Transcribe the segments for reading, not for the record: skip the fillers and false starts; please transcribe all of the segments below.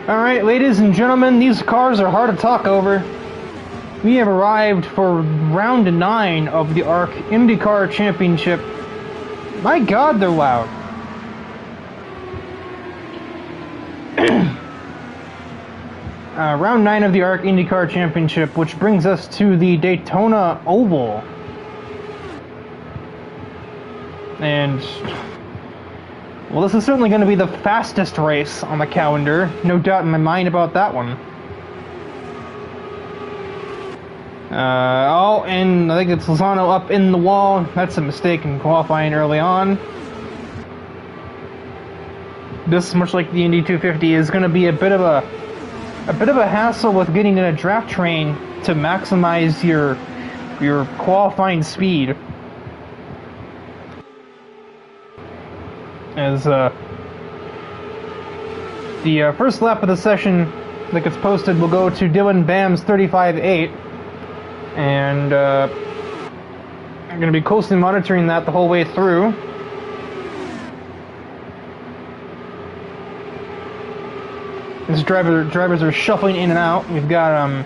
Alright, ladies and gentlemen, these cars are hard to talk over. We have arrived for round 9 of the ARC Indycar Championship. My god, they're loud. Round 9 of the ARC Indycar Championship, which brings us to the Daytona Oval. And, well, this is certainly going to be the fastest race on the calendar. No doubt in my mind about that one. And I think it's Lozano up in the wall. That's a mistake in qualifying early on. This, much like the Indy 250, is going to be a bit of a hassle with getting in a draft train to maximize your qualifying speed. As the first lap of the session that gets posted will go to Dylan Bam's 35.8, and I'm going to be closely monitoring that the whole way through. As drivers are shuffling in and out. We've got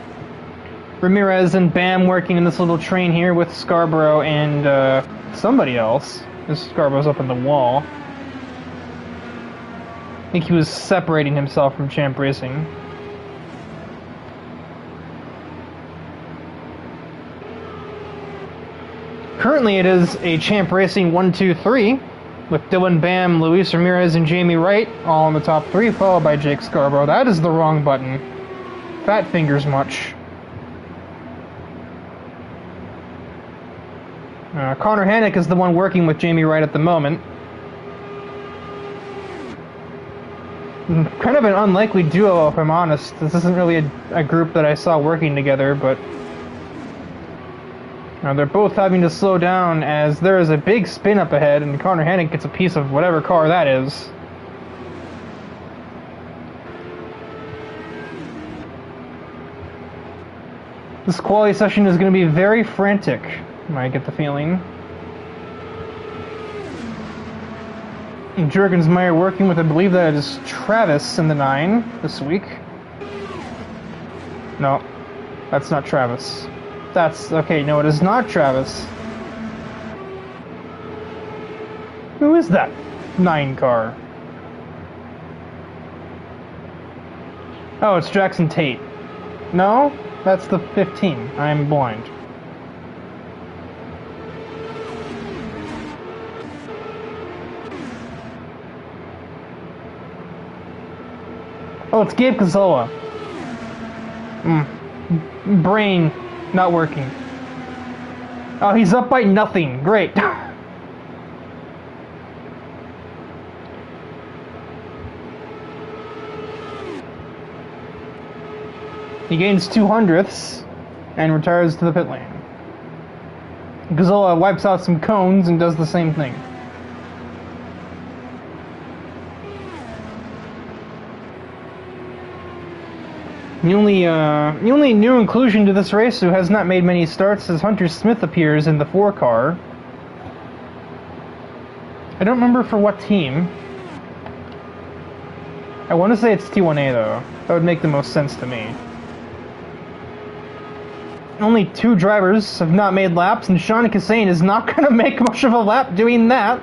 Ramirez and Bam working in this little train here with Scarborough and somebody else. This Scarborough's up in the wall. I think he was separating himself from Champ Racing. Currently it is a Champ Racing 1-2-3 with Dylan Bam, Luis Ramirez, and Jamie Wright all in the top 3, followed by Jake Scarborough. That is the wrong button. Fat fingers much. Connor Hannick is the one working with Jamie Wright at the moment. Kind of an unlikely duo, if I'm honest. This isn't really a group that I saw working together, but they're both having to slow down as there is a big spin up ahead, and Connor Hannick gets a piece of whatever car that is. This quali session is going to be very frantic, I get the feeling. Jurgensmeyer working with, I believe that is Travis in the 9 this week. No, that's not Travis. That's, okay, no, it is not Travis. Who is that 9 car? Oh, it's Jackson Tate. No, that's the 15. I'm blind. Oh, it's Gabe Cazzola. Brain not working. Oh, he's up by nothing. Great. He gains 200ths and retires to the pit lane. Cazzola wipes out some cones and does the same thing. The only new inclusion to this race who has not made many starts is Hunter Smith appears in the 4 car. I don't remember for what team. I want to say it's T1A though. That would make the most sense to me. Only 2 drivers have not made laps, and Sean Cassane is not going to make much of a lap doing that.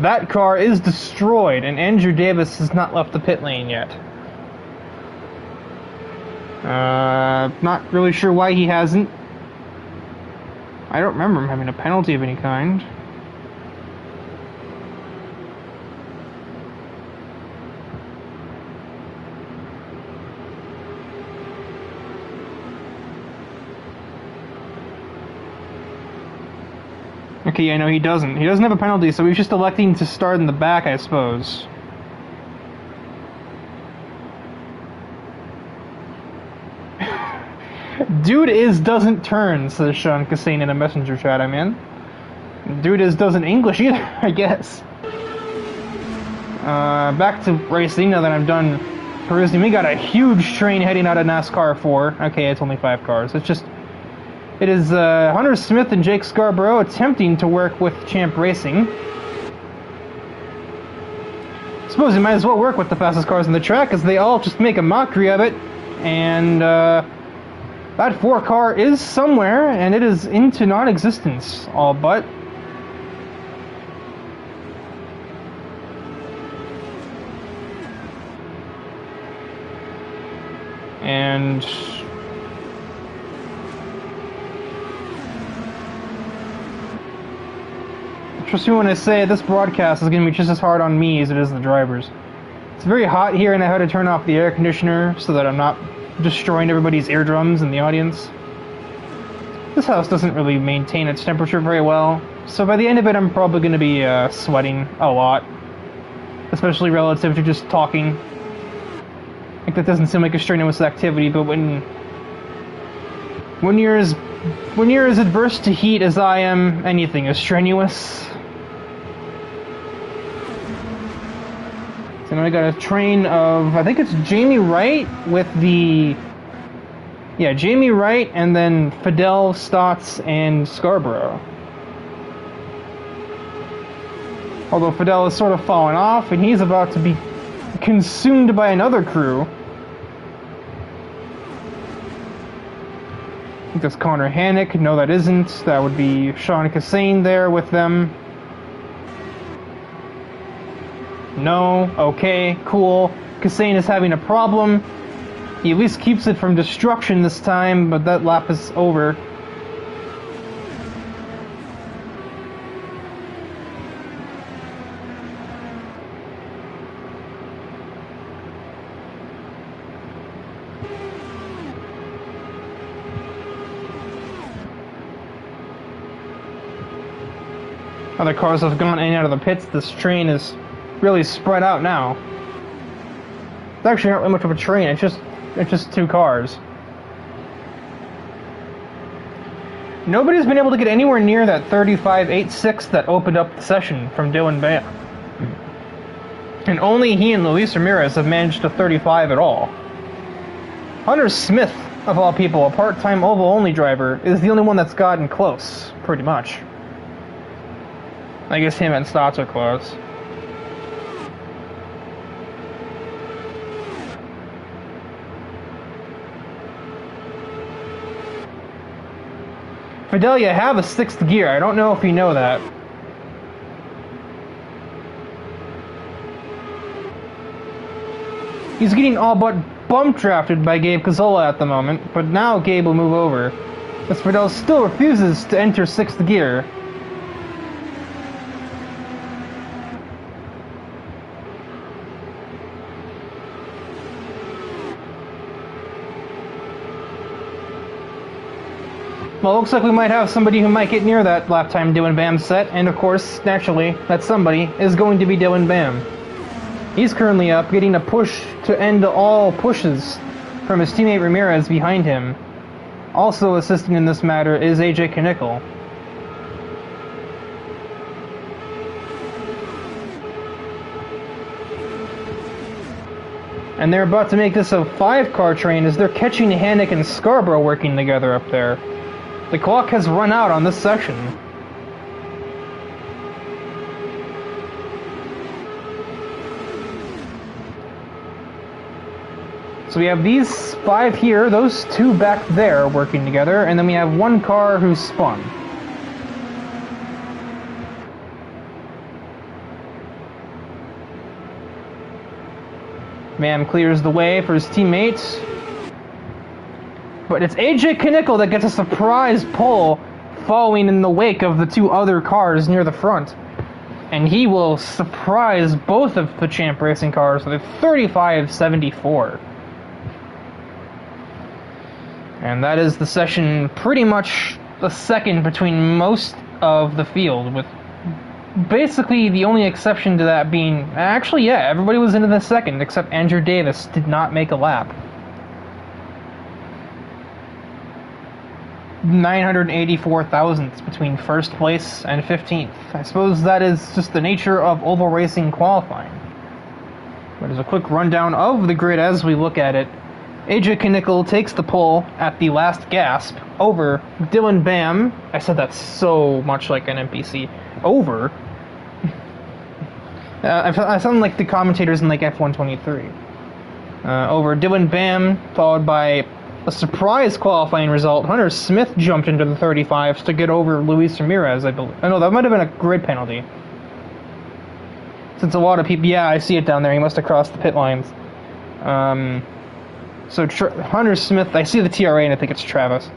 That car is destroyed, and Andrew Davis has not left the pit lane yet. Not really sure why he hasn't. I don't remember him having a penalty of any kind. Okay, yeah, no, he doesn't. He doesn't have a penalty, so he's just electing to start in the back, I suppose. Dude is doesn't turn, says Sean Cassane in a messenger chat I'm in. Dude is doesn't English either, I guess. Back to racing now that I'm done perusing. We got a huge train heading out of NASCAR 4. Okay, it's only 5 cars. It is Hunter Smith and Jake Scarborough attempting to work with Champ Racing. suppose you might as well work with the fastest cars on the track, because they all just make a mockery of it. And that 4 car is somewhere, and it is into non-existence, all but. And trust me when I say this broadcast is going to be just as hard on me as it is the drivers. It's very hot here, and I had to turn off the air conditioner so that I'm not destroying everybody's eardrums in the audience. This house doesn't really maintain its temperature very well, so by the end of it I'm probably going to be sweating a lot, especially relative to just talking. Like, that doesn't seem like a strenuous activity, but when you're as adverse to heat as I am, anything is strenuous. So now I got a train of, I think it's Jamie Wright with the, yeah, Jamie Wright, and then Fidel, Stotts, and Scarborough. Although Fidel is sort of falling off, and he's about to be consumed by another crew. I think that's Connor Hannick. No, that isn't. That would be Sean Cassane there with them. No. Okay, cool. Cassane is having a problem. He at least keeps it from destruction this time, but that lap is over. Other cars have gone in and out of the pits. This train is really spread out now. It's actually not really much of a train, it's just 2 cars. Nobody's been able to get anywhere near that 35.86 that opened up the session from Dylan Bam. And only he and Luis Ramirez have managed a 35 at all. Hunter Smith, of all people, a part-time oval-only driver, is the only one that's gotten close, pretty much. I guess him and Stotts are close. Fidelia have a 6th gear. I don't know if you know that. He's getting all but bump drafted by Gabe Cazzola at the moment, but now Gabe will move over, as Fidel still refuses to enter 6th gear. Well, looks like we might have somebody who might get near that lap time Dylan Bam set, and of course, naturally, that somebody is going to be Dylan Bam. He's currently up, getting a push to end all pushes from his teammate Ramirez behind him. Also assisting in this matter is AJ Knickel. And they're about to make this a 5-car train as they're catching Hannick and Scarborough working together up there. The clock has run out on this section. So we have these 5 here, those 2 back there working together, and then we have 1 car who's spun. Bam clears the way for his teammates. But it's AJ Knickel that gets a surprise pole following in the wake of the 2 other cars near the front. And he will surprise both of the Champ Racing cars with a 35.74. And that is the session pretty much the second between most of the field, with basically the only exception to that being, actually yeah, everybody was into the second except Andrew Davis did not make a lap. 984 thousandths between first place and 15th. I suppose that is just the nature of oval racing qualifying. But as a quick rundown of the grid as we look at it, AJ Knickel takes the pole at the last gasp over Dylan Bam. I said that so much like an NPC. Over I sound like the commentators in like F123. Over Dylan Bam, followed by a surprise qualifying result. Hunter Smith jumped into the 35s to get over Luis Ramirez, I believe. Oh, no, that might have been a grid penalty. Since a lot of people... Yeah, I see it down there. He must have crossed the pit lines. So Hunter Smith... I see the TRA and I think it's Travis.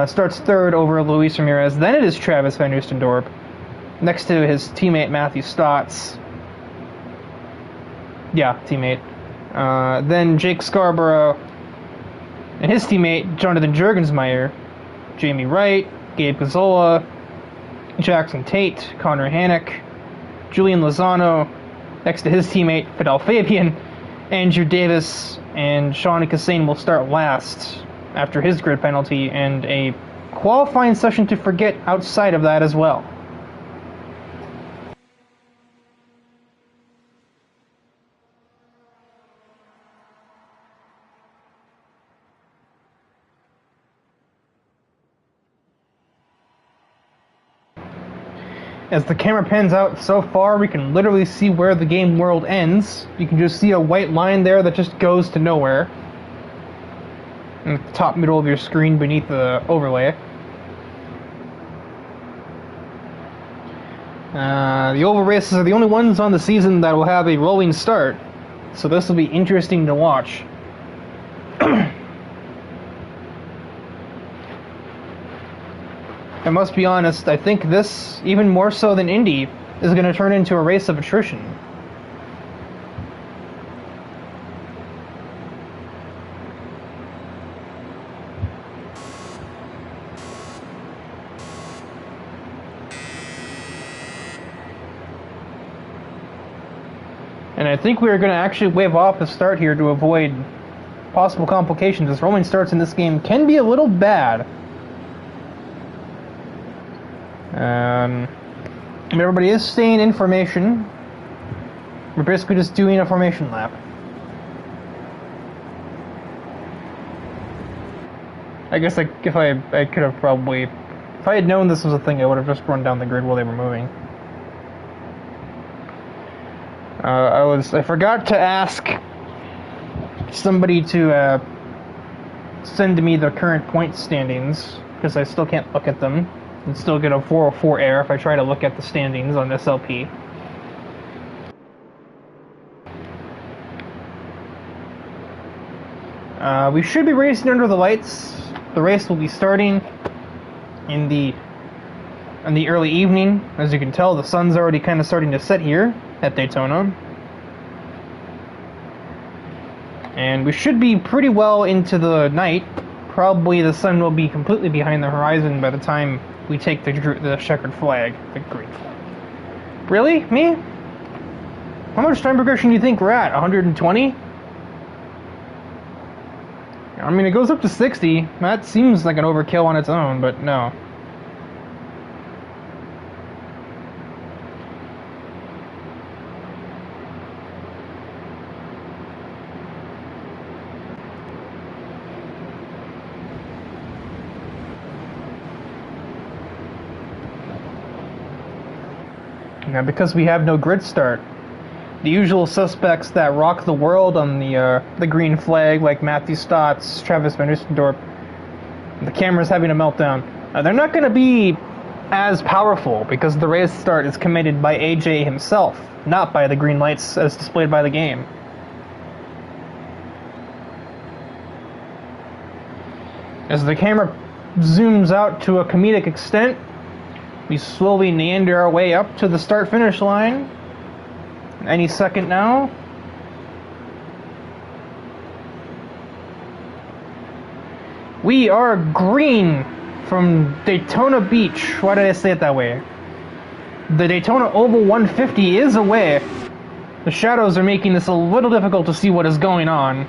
Starts third over Luis Ramirez. Then it is Travis Van Oostendorp. Next to his teammate Matthew Stotts. Yeah, teammate. Then Jake Scarborough and his teammate Jonathan Juergensmeyer, Jamie Wright, Gabe Gazzola, Jackson Tate, Connor Hannock, Julian Lozano, next to his teammate Fidel Fabian, Andrew Davis, and Sean Kassane will start last after his grid penalty, and a qualifying session to forget outside of that as well. As the camera pans out so far, we can literally see where the game world ends. You can just see a white line there that just goes to nowhere. In the top middle of your screen beneath the overlay. The oval races are the only ones on the season that will have a rolling start. So this will be interesting to watch. I must be honest, I think this, even more so than Indy, is going to turn into a race of attrition. And I think we are going to actually wave off the start here to avoid possible complications, as rolling starts in this game can be a little bad. Everybody is staying in formation. We're basically just doing a formation lap. I guess I could have probably... If I had known this was a thing, I would have just run down the grid while they were moving. I forgot to ask somebody to send me the current point standings, because I still can't look at them. And still get a 404 error if I try to look at the standings on SLP. We should be racing under the lights. The race will be starting in the early evening. As you can tell, the sun's already kind of starting to set here at Daytona. And we should be pretty well into the night. Probably the sun will be completely behind the horizon by the time we take the checkered flag, the green flag. Really? Me? How much time progression do you think we're at? 120? I mean, it goes up to 60. That seems like an overkill on its own, but no. Now, because we have no grid start, the usual suspects that rock the world on the green flag, like Matthew Stotts, Travis Van Oostendorp, the camera's having a meltdown. They're not going to be as powerful because the race start is committed by AJ himself, not by the green lights as displayed by the game. As the camera zooms out to a comedic extent, we slowly meander our way up to the start-finish line. Any second now. We are green from Daytona Beach. Why did I say it that way? The Daytona Oval 150 is away. The shadows are making this a little difficult to see what is going on.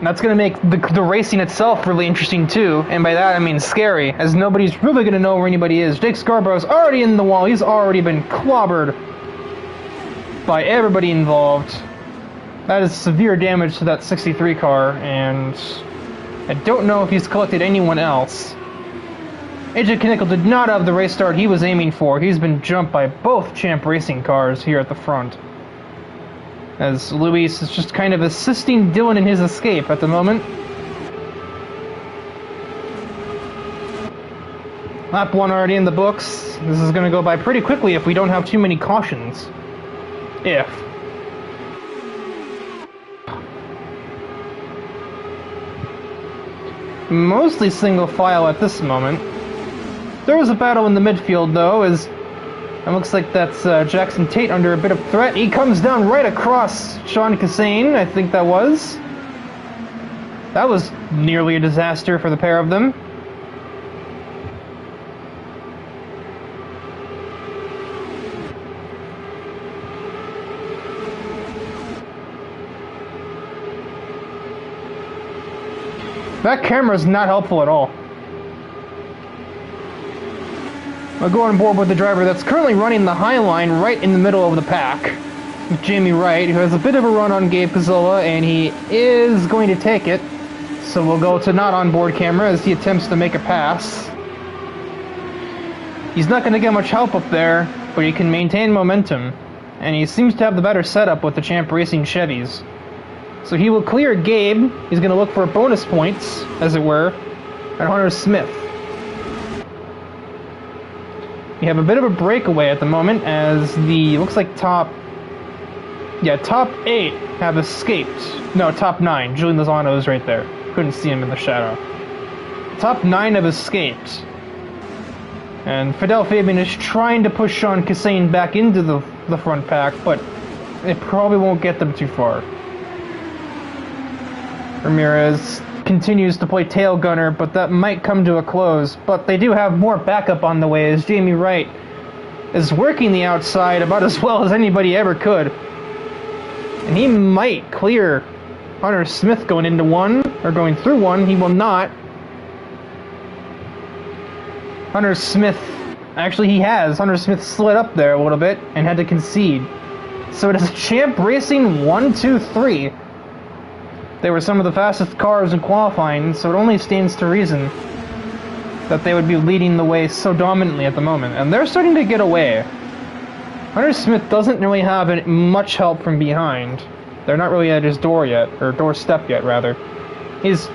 That's going to make the racing itself really interesting too, and by that I mean scary, as nobody's really going to know where anybody is. Jake Scarborough's already in the wall. He's already been clobbered by everybody involved. That is severe damage to that 63 car, and I don't know if he's collected anyone else. AJ Knickel did not have the race start he was aiming for. He's been jumped by both Champ Racing cars here at the front, as Luis is just kind of assisting Dylan in his escape at the moment. Lap 1 already in the books. This is going to go by pretty quickly if we don't have too many cautions. If. Mostly single file at this moment. There was a battle in the midfield though, as it looks like that's Jackson Tate under a bit of threat. He comes down right across Sean Cassane, I think that was. That was nearly a disaster for the pair of them. That camera's not helpful at all. I'll go on board with the driver that's currently running the high line right in the middle of the pack. Jamie Wright, who has a bit of a run on Gabe Cazzola, and he is going to take it. So we'll go to not on board camera as he attempts to make a pass. He's not going to get much help up there, but he can maintain momentum. And he seems to have the better setup with the Champ Racing Chevys. So he will clear Gabe. He's going to look for bonus points, as it were, at Hunter Smith. We have a bit of a breakaway at the moment, as the, looks like top 8 have escaped. No, top 9. Julian Lozano is right there. Couldn't see him in the shadow. Top 9 have escaped. And Fidel Fabian is trying to push Sean Cassane back into the front pack, but it probably won't get them too far. Ramirez continues to play tail gunner, but that might come to a close. But they do have more backup on the way, as Jamie Wright is working the outside about as well as anybody ever could. And he might clear Hunter Smith going into one, or going through one. He will not. Hunter Smith, actually he has. Hunter Smith slid up there a little bit and had to concede. So it is Champ Racing 1, 2, 3. They were some of the fastest cars in qualifying, so it only stands to reason that they would be leading the way so dominantly at the moment. And they're starting to get away. Hunter Smith doesn't really have much help from behind. They're not really at his door yet, or doorstep yet, rather. He's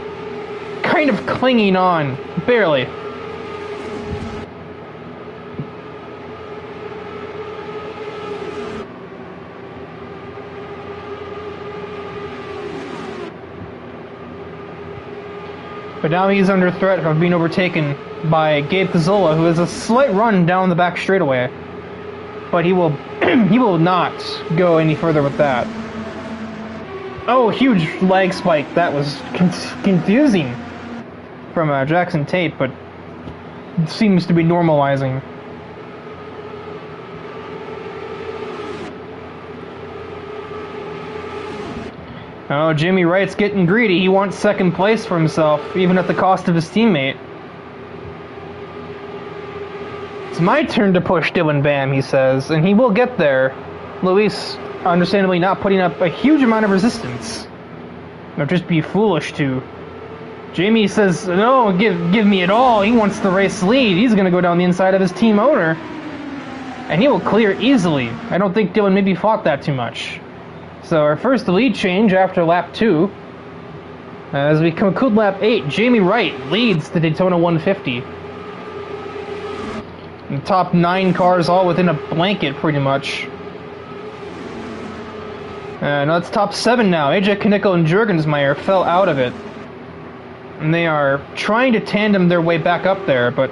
kind of clinging on, barely. But now he's under threat of being overtaken by Gabe Cazzola, who has a slight run down the back straightaway. But he will he will not go any further with that. Oh, huge lag spike. That was confusing from Jackson Tate, but it seems to be normalizing. Oh, Jimmy Wright's getting greedy. He wants second place for himself, even at the cost of his teammate. It's my turn to push Dylan Bam, he says, and he will get there. Luis, understandably, not putting up a huge amount of resistance. Or just be foolish to. Jamie says, no, give me it all. He wants the race lead. He's going to go down the inside of his team owner. And he will clear easily. I don't think Dylan maybe fought that too much. So our first lead change after lap 2. As we conclude lap 8, Jamie Wright leads the Daytona 150. The top 9 cars all within a blanket, pretty much. No, it's top 7 now. AJ Knickel and Jurgensmeyer fell out of it. And they are trying to tandem their way back up there, but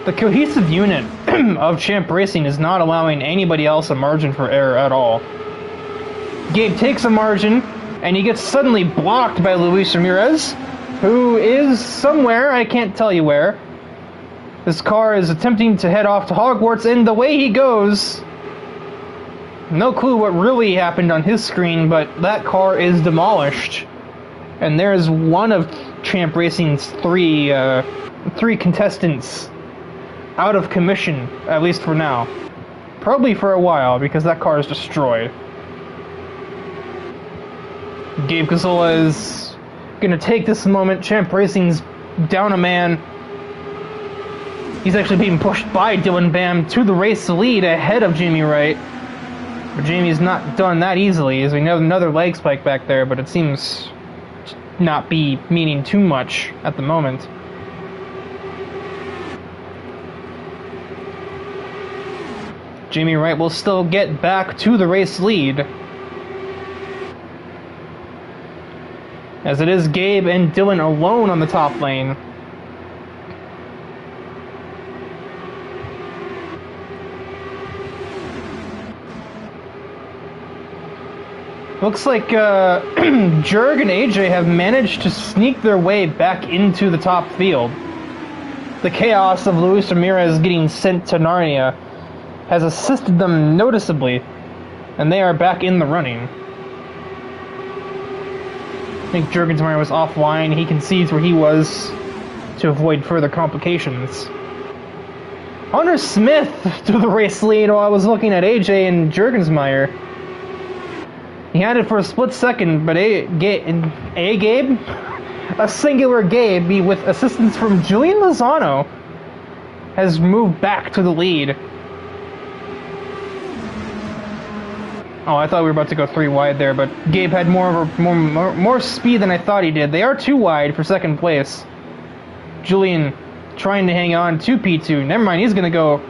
the cohesive unit of Champ Racing is not allowing anybody else a margin for error at all. Gabe takes a margin, and he gets suddenly blocked by Luis Ramirez, who is somewhere, I can't tell you where. This car is attempting to head off to Hogwarts, and the way he goes, no clue what really happened on his screen, but that car is demolished. And there's one of Champ Racing's three contestants out of commission, at least for now. Probably for a while, because that car is destroyed. Gabe Cazzola is going to take this moment. Champ Racing's down a man. He's actually being pushed by Dylan Bam to the race lead ahead of Jamie Wright. But Jamie's not done that easily, as we know another leg spike back there, but it seems to not be meaning too much at the moment. Jamie Wright will still get back to the race lead, as it is Gabe and Dylan alone on the top lane. Looks like Jurg and AJ have managed to sneak their way back into the top field. The chaos of Luis Ramirez getting sent to Narnia has assisted them noticeably, and they are back in the running. I think Jurgensmeyer was offline. He concedes where he was to avoid further complications. Hunter Smith to the race lead while I was looking at AJ and Jurgensmeyer. He had it for a split second, but Gabe? A singular Gabe, with assistance from Julian Lozano, has moved back to the lead. Oh, I thought we were about to go 3 wide there, but Gabe had more speed than I thought he did. They are 2 wide for second place. Julian trying to hang on to P2. Never mind, he's going to go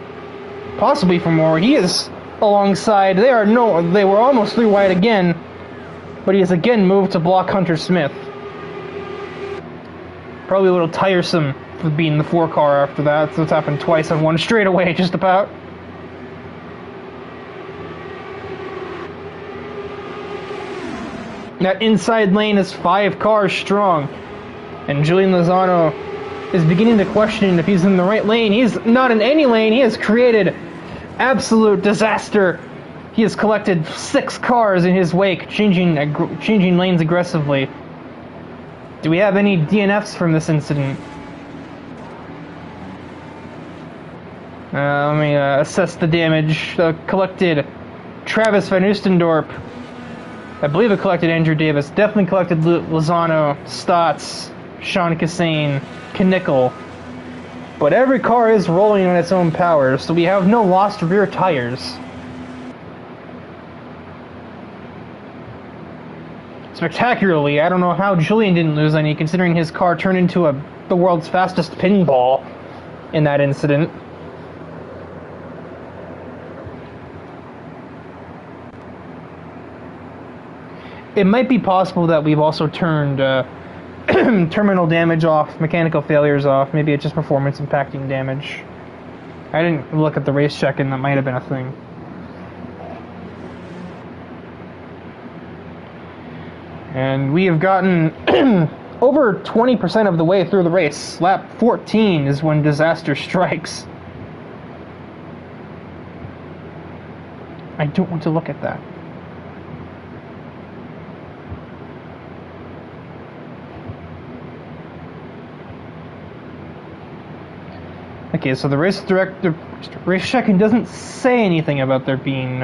possibly for more. He is alongside. They were almost 3 wide again, but he has again moved to block Hunter Smith. Probably a little tiresome for being the 4 car after that, so it's happened twice on one straightaway, just about. That inside lane is 5 cars strong, and Julian Lozano is beginning to question if he's in the right lane. He's not in any lane. He has created absolute disaster. He has collected 6 cars in his wake, changing lanes aggressively. Do we have any DNFs from this incident? Let me assess the damage. Collected Travis Van Oostendorp. I believe it collected Andrew Davis. Definitely collected Lozano, Stotts, Sean Cassane, Knickel. But every car is rolling on its own power, so we have no lost rear tires. Spectacularly, I don't know how Julian didn't lose any, considering his car turned into the world's fastest pinball in that incident. It might be possible that we've also turned terminal damage off, mechanical failures off. Maybe it's just performance impacting damage. I didn't look at the race check, and that might have been a thing. And we have gotten over 20% of the way through the race. Lap 14 is when disaster strikes. I don't want to look at that. Okay, so the race director, race checking doesn't say anything about there being,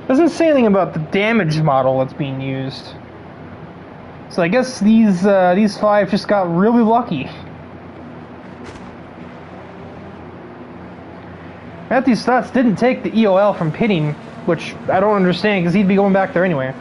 doesn't say anything about the damage model that's being used. So I guess these 5 just got really lucky. Matthew Stotts didn't take the EOL from pitting, which I don't understand because he'd be going back there anyway.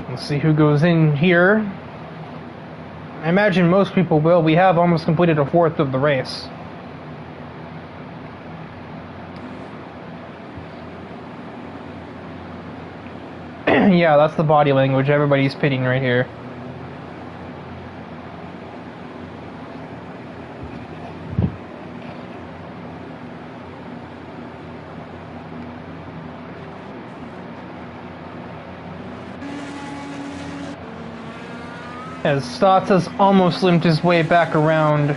Let's see who goes in here. I imagine most people will. We have almost completed a 4th of the race. Yeah, that's the body language. Everybody's pitting right here. As Stotts has almost limped his way back around.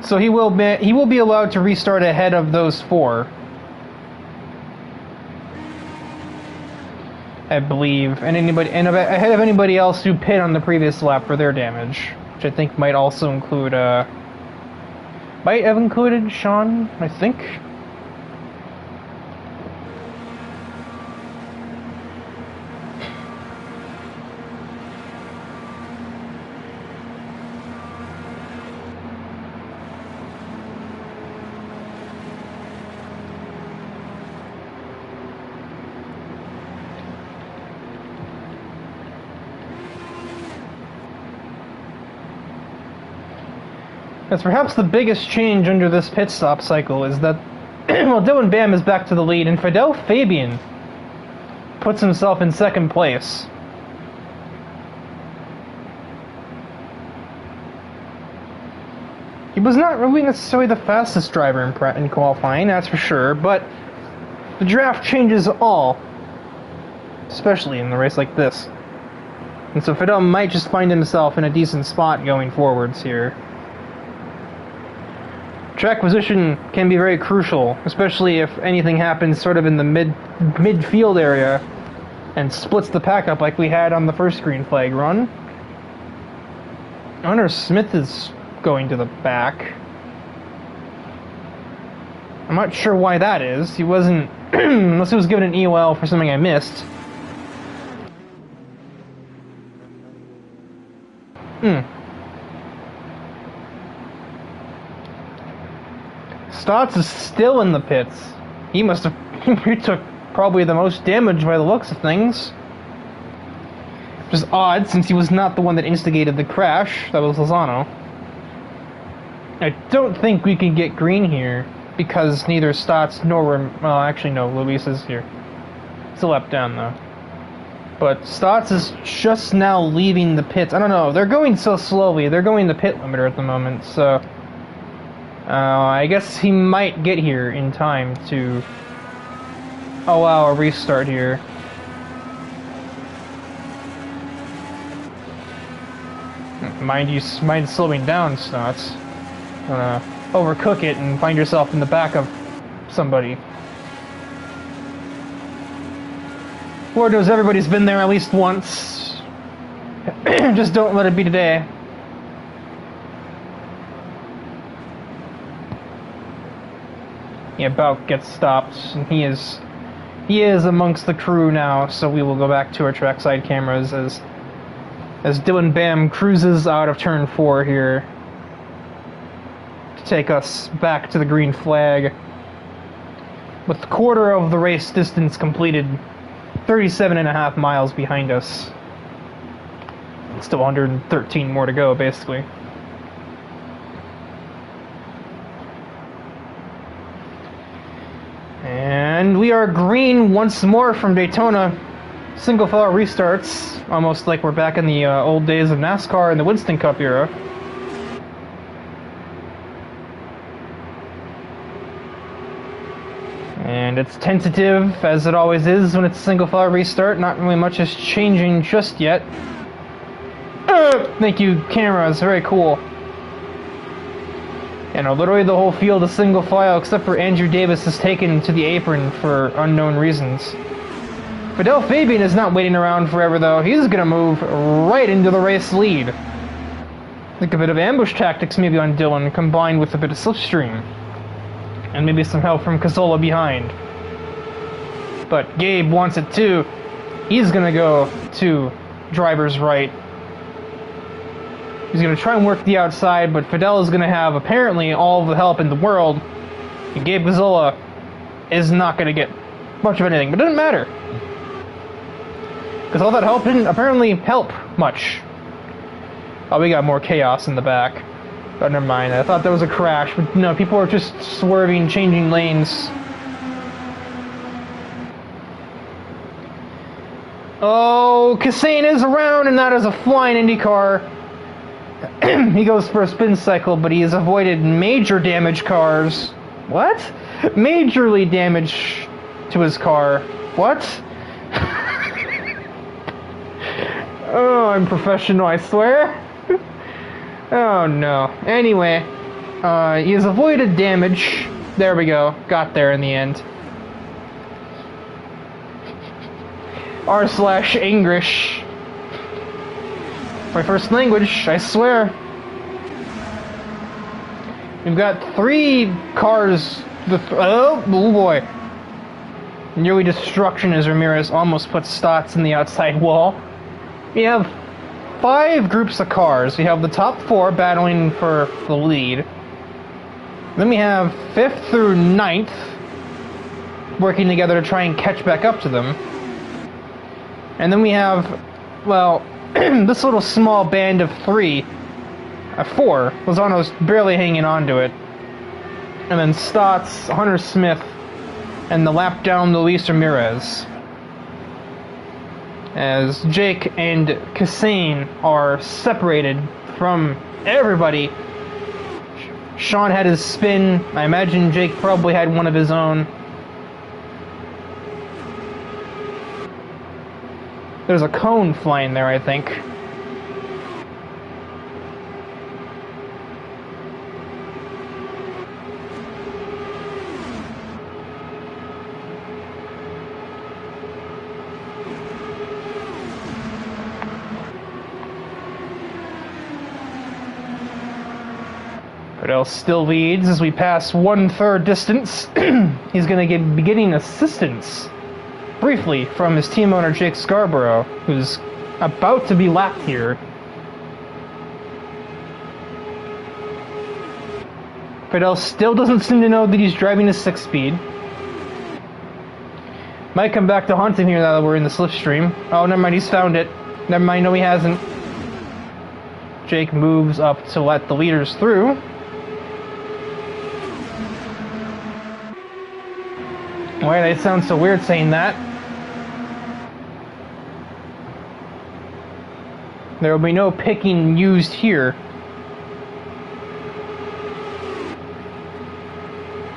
So he will be allowed to restart ahead of those four, I believe, and ahead of anybody else who pit on the previous lap for their damage, which I think might also include might have included Sean, I think. As perhaps the biggest change under this pit stop cycle is that, well, Dylan Bam is back to the lead, and Fidel Fabian puts himself in second place. He was not really necessarily the fastest driver in qualifying, that's for sure, but the draft changes all, especially in a race like this. And so Fidel might just find himself in a decent spot going forwards here. Track position can be very crucial, especially if anything happens sort of in the midfield area and splits the pack up like we had on the first green flag run. Hunter Smith is going to the back. I'm not sure why that is. He wasn't, unless he was given an EOL for something I missed. Stotts is still in the pits. He must have... he took probably the most damage by the looks of things. Which is odd, since he was not the one that instigated the crash. That was Lozano. I don't think we can get green here, because neither Stotts nor... well, actually no, Luis is here. It's a lap down, though. But Stotts is just now leaving the pits. I don't know, they're going so slowly. They're going the pit limiter at the moment, so... I guess he might get here in time to allow a restart here. Mind slowing down, Stotts. Overcook it and find yourself in the back of somebody. Lord knows everybody's been there at least once. Just don't let it be today. Yeah, Bout gets stopped, and he is amongst the crew now, so we will go back to our trackside cameras as Dylan Bam cruises out of turn 4 here to take us back to the green flag. With a quarter of the race distance completed, 37.5 miles behind us. Still 113 more to go, basically. And we are green once more from Daytona. Single file restarts, almost like we're back in the old days of NASCAR and the Winston Cup era. And it's tentative, as it always is when it's a single file restart. Not really much is changing just yet. Thank you, cameras, very cool. You know, literally the whole field is single file, except for Andrew Davis is taken to the apron for unknown reasons. Fidel Fabian is not waiting around forever, though. He's gonna move right into the race lead. I think a bit of ambush tactics maybe on Dylan, combined with a bit of slipstream. And maybe some help from Cazzola behind. But Gabe wants it too. He's gonna go to driver's right. He's going to try and work the outside, but Fidel is going to have, apparently, all the help in the world. And Gabe Cazzola is not going to get much of anything. But it doesn't matter. Because all that help didn't apparently help much. Oh, we got more chaos in the back. But never mind. I thought that was a crash. But no, people are just swerving, changing lanes. Oh, Kassane is around, and that is a flying Indycar. He goes for a spin cycle, but he has avoided major damage cars. What? Majorly damage to his car. What? Oh, I'm professional, I swear. Oh no. Anyway, he has avoided damage. There we go. Got there in the end. r/English. My first language, I swear. We've got 3 cars. Oh boy. Nearly destruction as Ramirez almost puts Stotts in the outside wall. We have 5 groups of cars. We have the top 4 battling for the lead. Then we have 5th through 9th working together to try and catch back up to them. And then we have, well, this little small band of 4. Lozano's barely hanging on to it. And then Stotts, Hunter Smith, and the lap down Luis Ramirez. As Jake and Kassane are separated from everybody. Sean had his spin. I imagine Jake probably had one of his own. There's a cone flying there, I think. Fidel still leads as we pass 1/3 distance. He's going to be getting assistance briefly from his team owner Jake Scarborough, who's about to be lapped here. Fidel still doesn't seem to know that he's driving a 6-speed. Might come back to haunt him here now that we're in the slipstream. Oh, never mind, he's found it. Never mind, no he hasn't. Jake moves up to let the leaders through. Why did I sound so weird saying that? There will be no picking used here.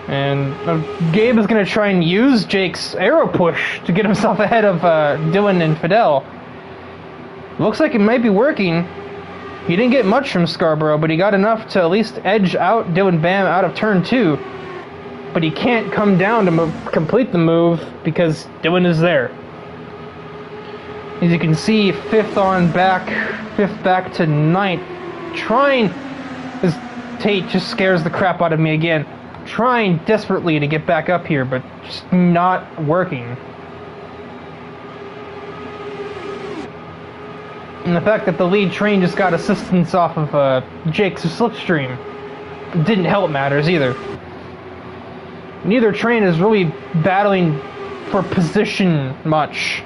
And Gabe is going to try and use Jake's arrow push to get himself ahead of Dylan and Fidel. Looks like it might be working. He didn't get much from Scarborough, but he got enough to at least edge out Dylan Bam out of turn 2. But he can't come down to complete the move because Dylan is there. As you can see, 5th back to 9th. Trying, as Tate just scares the crap out of me again. Trying desperately to get back up here, but just not working. And the fact that the lead train just got assistance off of Jake's slipstream didn't help matters either. Neither train is really battling for position much.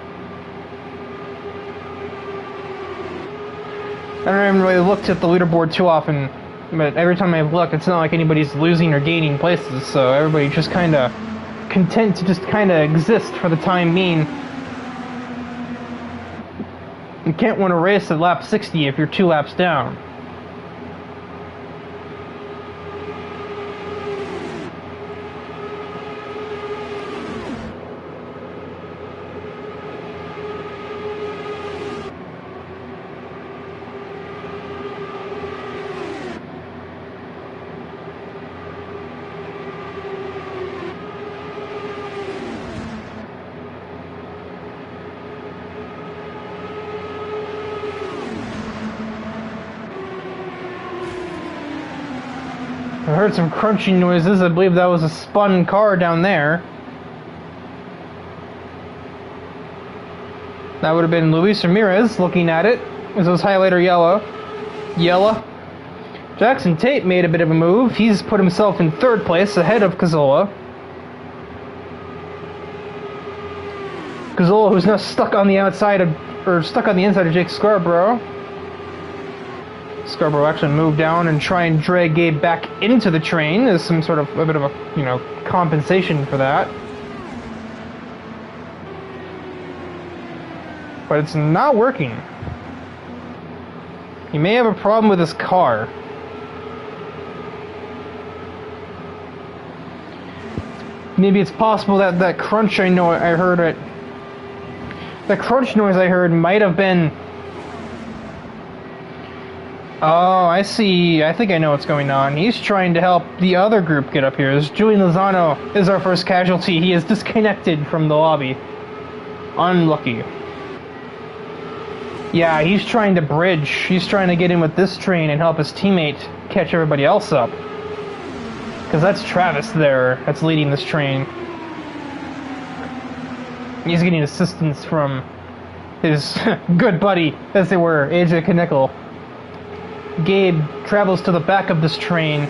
I haven't really looked at the leaderboard too often, but every time I've looked, it's not like anybody's losing or gaining places, so everybody's just kind of content to just kind of exist for the time being. You can't win a race at lap 60 if you're 2 laps down. I heard some crunching noises. I believe that was a spun car down there. That would have been Luis Ramirez looking at it. It was highlighter yellow. Jackson Tate made a bit of a move. He's put himself in 3rd place ahead of Cazzola. Cazzola, who's now stuck on the outside of, or stuck on the inside of Jake Scarborough. Scarborough actually moved down and try and drag Gabe back into the train as some sort of a bit of a, compensation for that. But it's not working. He may have a problem with his car. Maybe it's possible that that crunch that crunch noise I heard might have been Oh, I see. I think I know what's going on. He's trying to help the other group get up here. As Julian Lozano is our first casualty. He is disconnected from the lobby. Unlucky. Yeah, he's trying to bridge. He's trying to get in with this train and help his teammate catch everybody else up. Because that's Travis there that's leading this train. He's getting assistance from his good buddy, as they were, AJ Knickel. Gabe travels to the back of this train.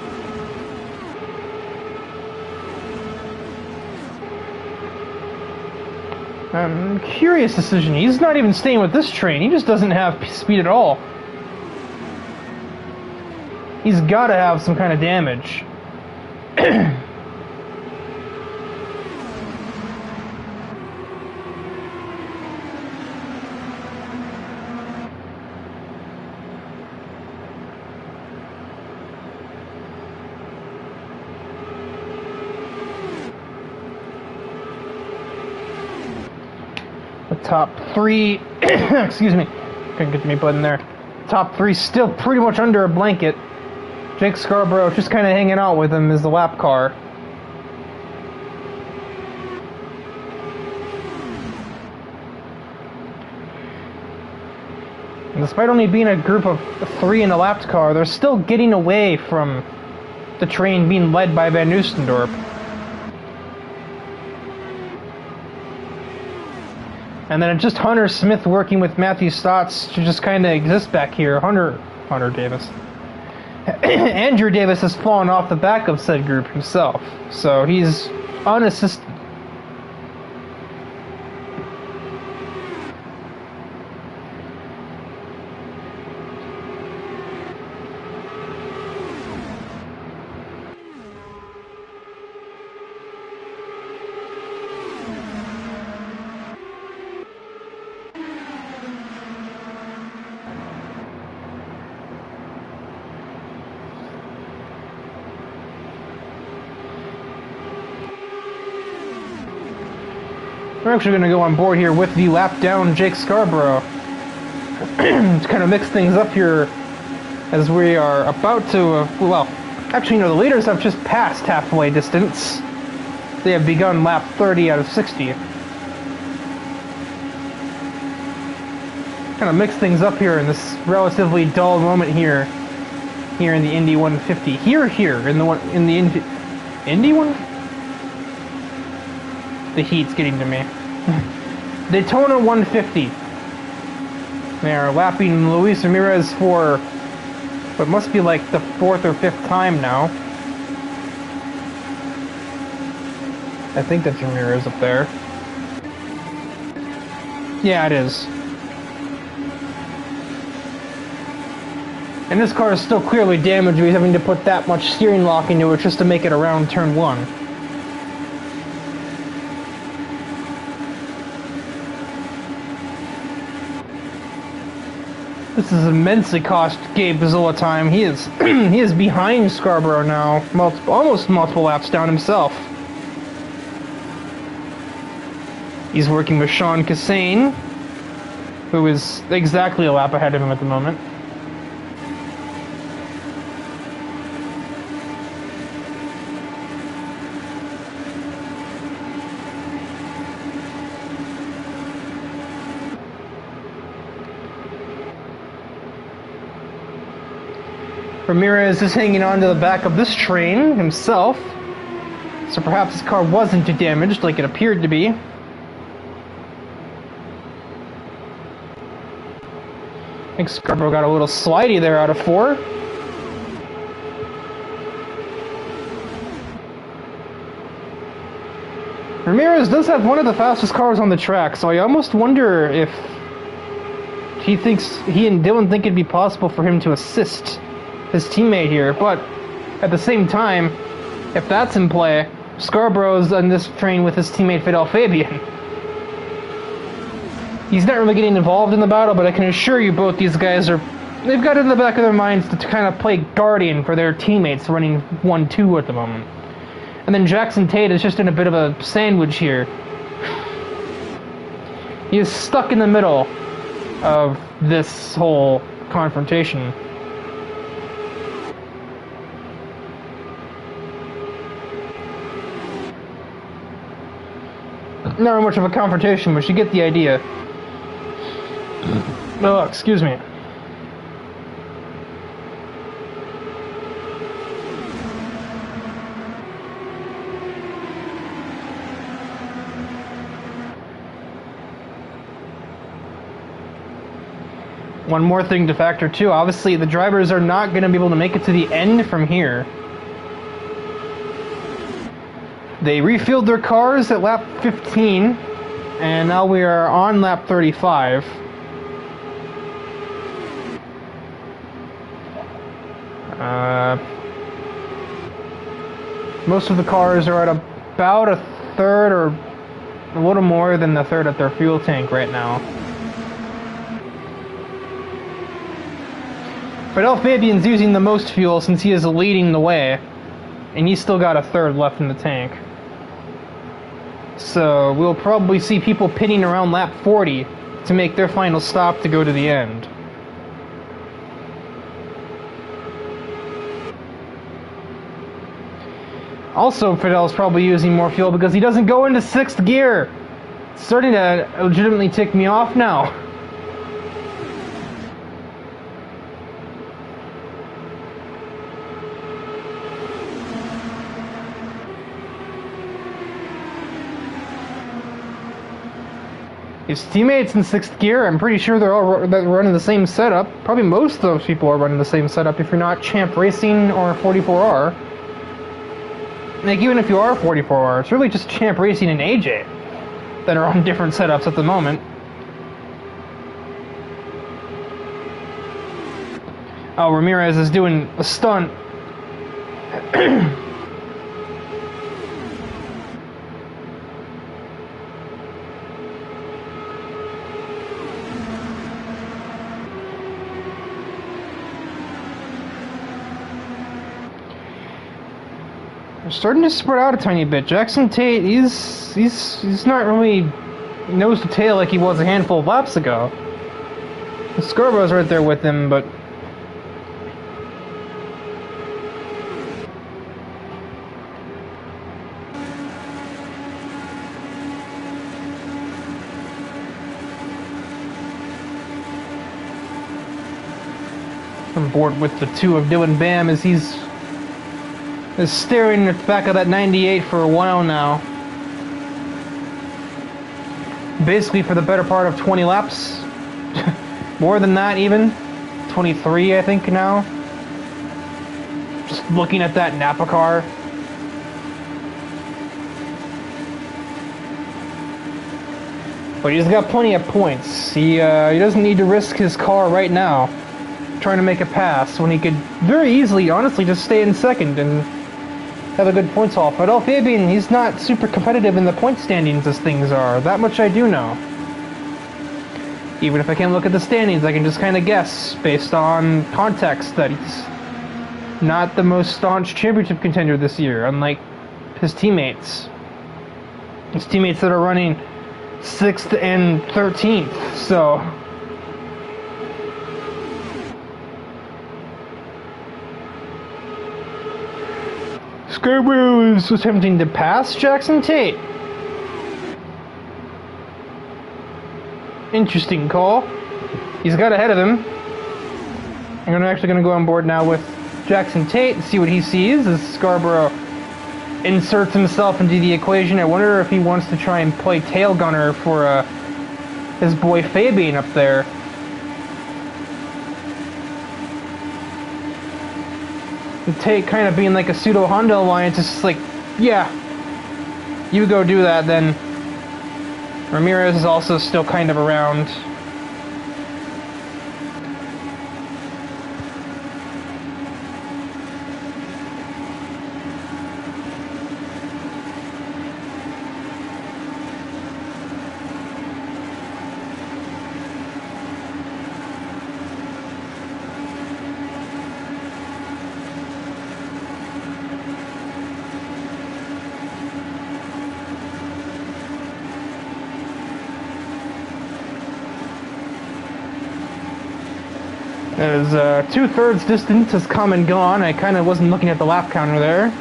Curious decision. He's not even staying with this train. He just doesn't have speed at all. He's got to have some kind of damage. The top three, excuse me, couldn't get my button there. Top three still pretty much under a blanket. Jake Scarborough just kind of hanging out with him as the lap car. And despite only being a group of three in the lapped car, they're still getting away from the train being led by Van Oostendorp. And then it's just Hunter Smith working with Matthew Stotts to just kind of exist back here. Hunter Davis. Andrew Davis has fallen off the back of said group himself, so he's unassisted. We're actually going to go on board here with the lap down Jake Scarborough to kind of mix things up here as we are about to, well, actually no, the leaders have just passed halfway distance. They have begun lap 30 out of 60. Kind of mix things up here in this relatively dull moment here in the Indy 150. Here in the Indy one? The heat's getting to me. Daytona 150. They are lapping Luis Ramirez for what must be like the 4th or 5th time now. I think that's Ramirez up there. Yeah, it is. And this car is still clearly damaged. He's having to put that much steering lock into it just to make it around turn 1. This has immensely cost Gabe Bazzola time. He is he is behind Scarborough now, almost multiple laps down himself. He's working with Sean Cassane, who is exactly a lap ahead of him at the moment. Ramirez is hanging on to the back of this train himself, so perhaps his car wasn't too damaged like it appeared to be. I think Scarborough got a little slidey there out of 4. Ramirez does have one of the fastest cars on the track, so I almost wonder if he and Dylan think it'd be possible for him to assist his teammate here, but at the same time, if that's in play, Scarborough's on this train with his teammate Fidel Fabian. He's not really getting involved in the battle, but I can assure you both these guys they've got it in the back of their minds to kind of play guardian for their teammates running 1-2 at the moment. And then Jackson Tate is just in a bit of a sandwich here. He is stuck in the middle of this whole confrontation. Not much of a confrontation, but you get the idea. Oh, excuse me. One more thing to factor too, obviously the drivers are not going to be able to make it to the end from here. They refilled their cars at lap 15, and now we are on lap 35. Most of the cars are at about a third or a little more than a third at their fuel tank right now. But Fabian's using the most fuel since he is leading the way, and he's still got a third left in the tank. So we'll probably see people pitting around lap 40 to make their final stop to go to the end. Also, Fidel's probably using more fuel because he doesn't go into 6th gear. It's starting to legitimately tick me off now. His teammates in 6th gear, I'm pretty sure they're all running the same setup. Probably most of those people are running the same setup if you're not Champ Racing or 44R. Like, even if you are 44R, it's really just Champ Racing and AJ that are on different setups at the moment. Oh, Ramirez is doing a stunt. They're starting to spread out a tiny bit. Jackson Tate, he's not really nose to tail like he was a handful of laps ago. Scarborough's right there with him, but I'm bored with the 2 of Dylan Bam as he's staring at the back of that 98 for a while now. Basically for the better part of 20 laps. More than that even. 23 I think now. Just looking at that Napa car. But he's got plenty of points. He doesn't need to risk his car right now trying to make a pass when he could very easily, honestly, just stay in second and have a good points haul. But Fabian, he's not super competitive in the point standings as things are. That much I do know. Even if I can't look at the standings, I can just kind of guess based on context that he's not the most staunch championship contender this year, unlike his teammates. His teammates that are running 6th and 13th, so Scarborough is attempting to pass Jackson Tate. Interesting call. He's got ahead of him. I'm actually going to go on board now with Jackson Tate and see what he sees as Scarborough inserts himself into the equation. I wonder if he wants to try and play tail gunner for his boy Fabian up there. And Tate kind of being like a pseudo Honda alliance, it's just like, yeah, you go do that then. Ramirez is also still kind of around. As 2/3 distance has come and gone, I kind of wasn't looking at the lap counter there.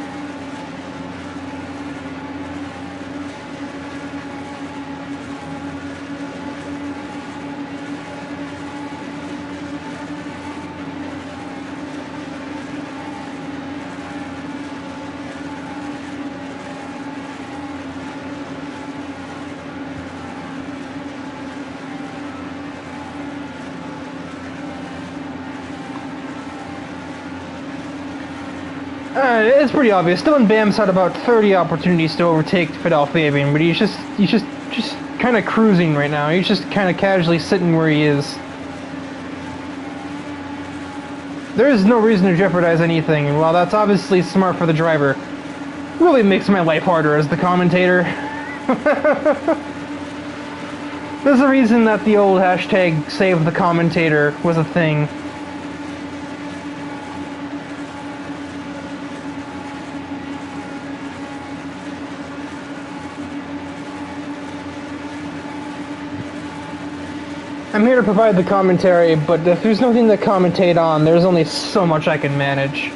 It's pretty obvious. Dylan Bam's had about 30 opportunities to overtake Fidel Fabian, but he's just kind of cruising right now. He's just kind of casually sitting where he is. There is no reason to jeopardize anything, and while that's obviously smart for the driver, it really makes my life harder as the commentator. There's a reason that the old hashtag save the commentator was a thing. I'm here to provide the commentary, but if there's nothing to commentate on, there's only so much I can manage.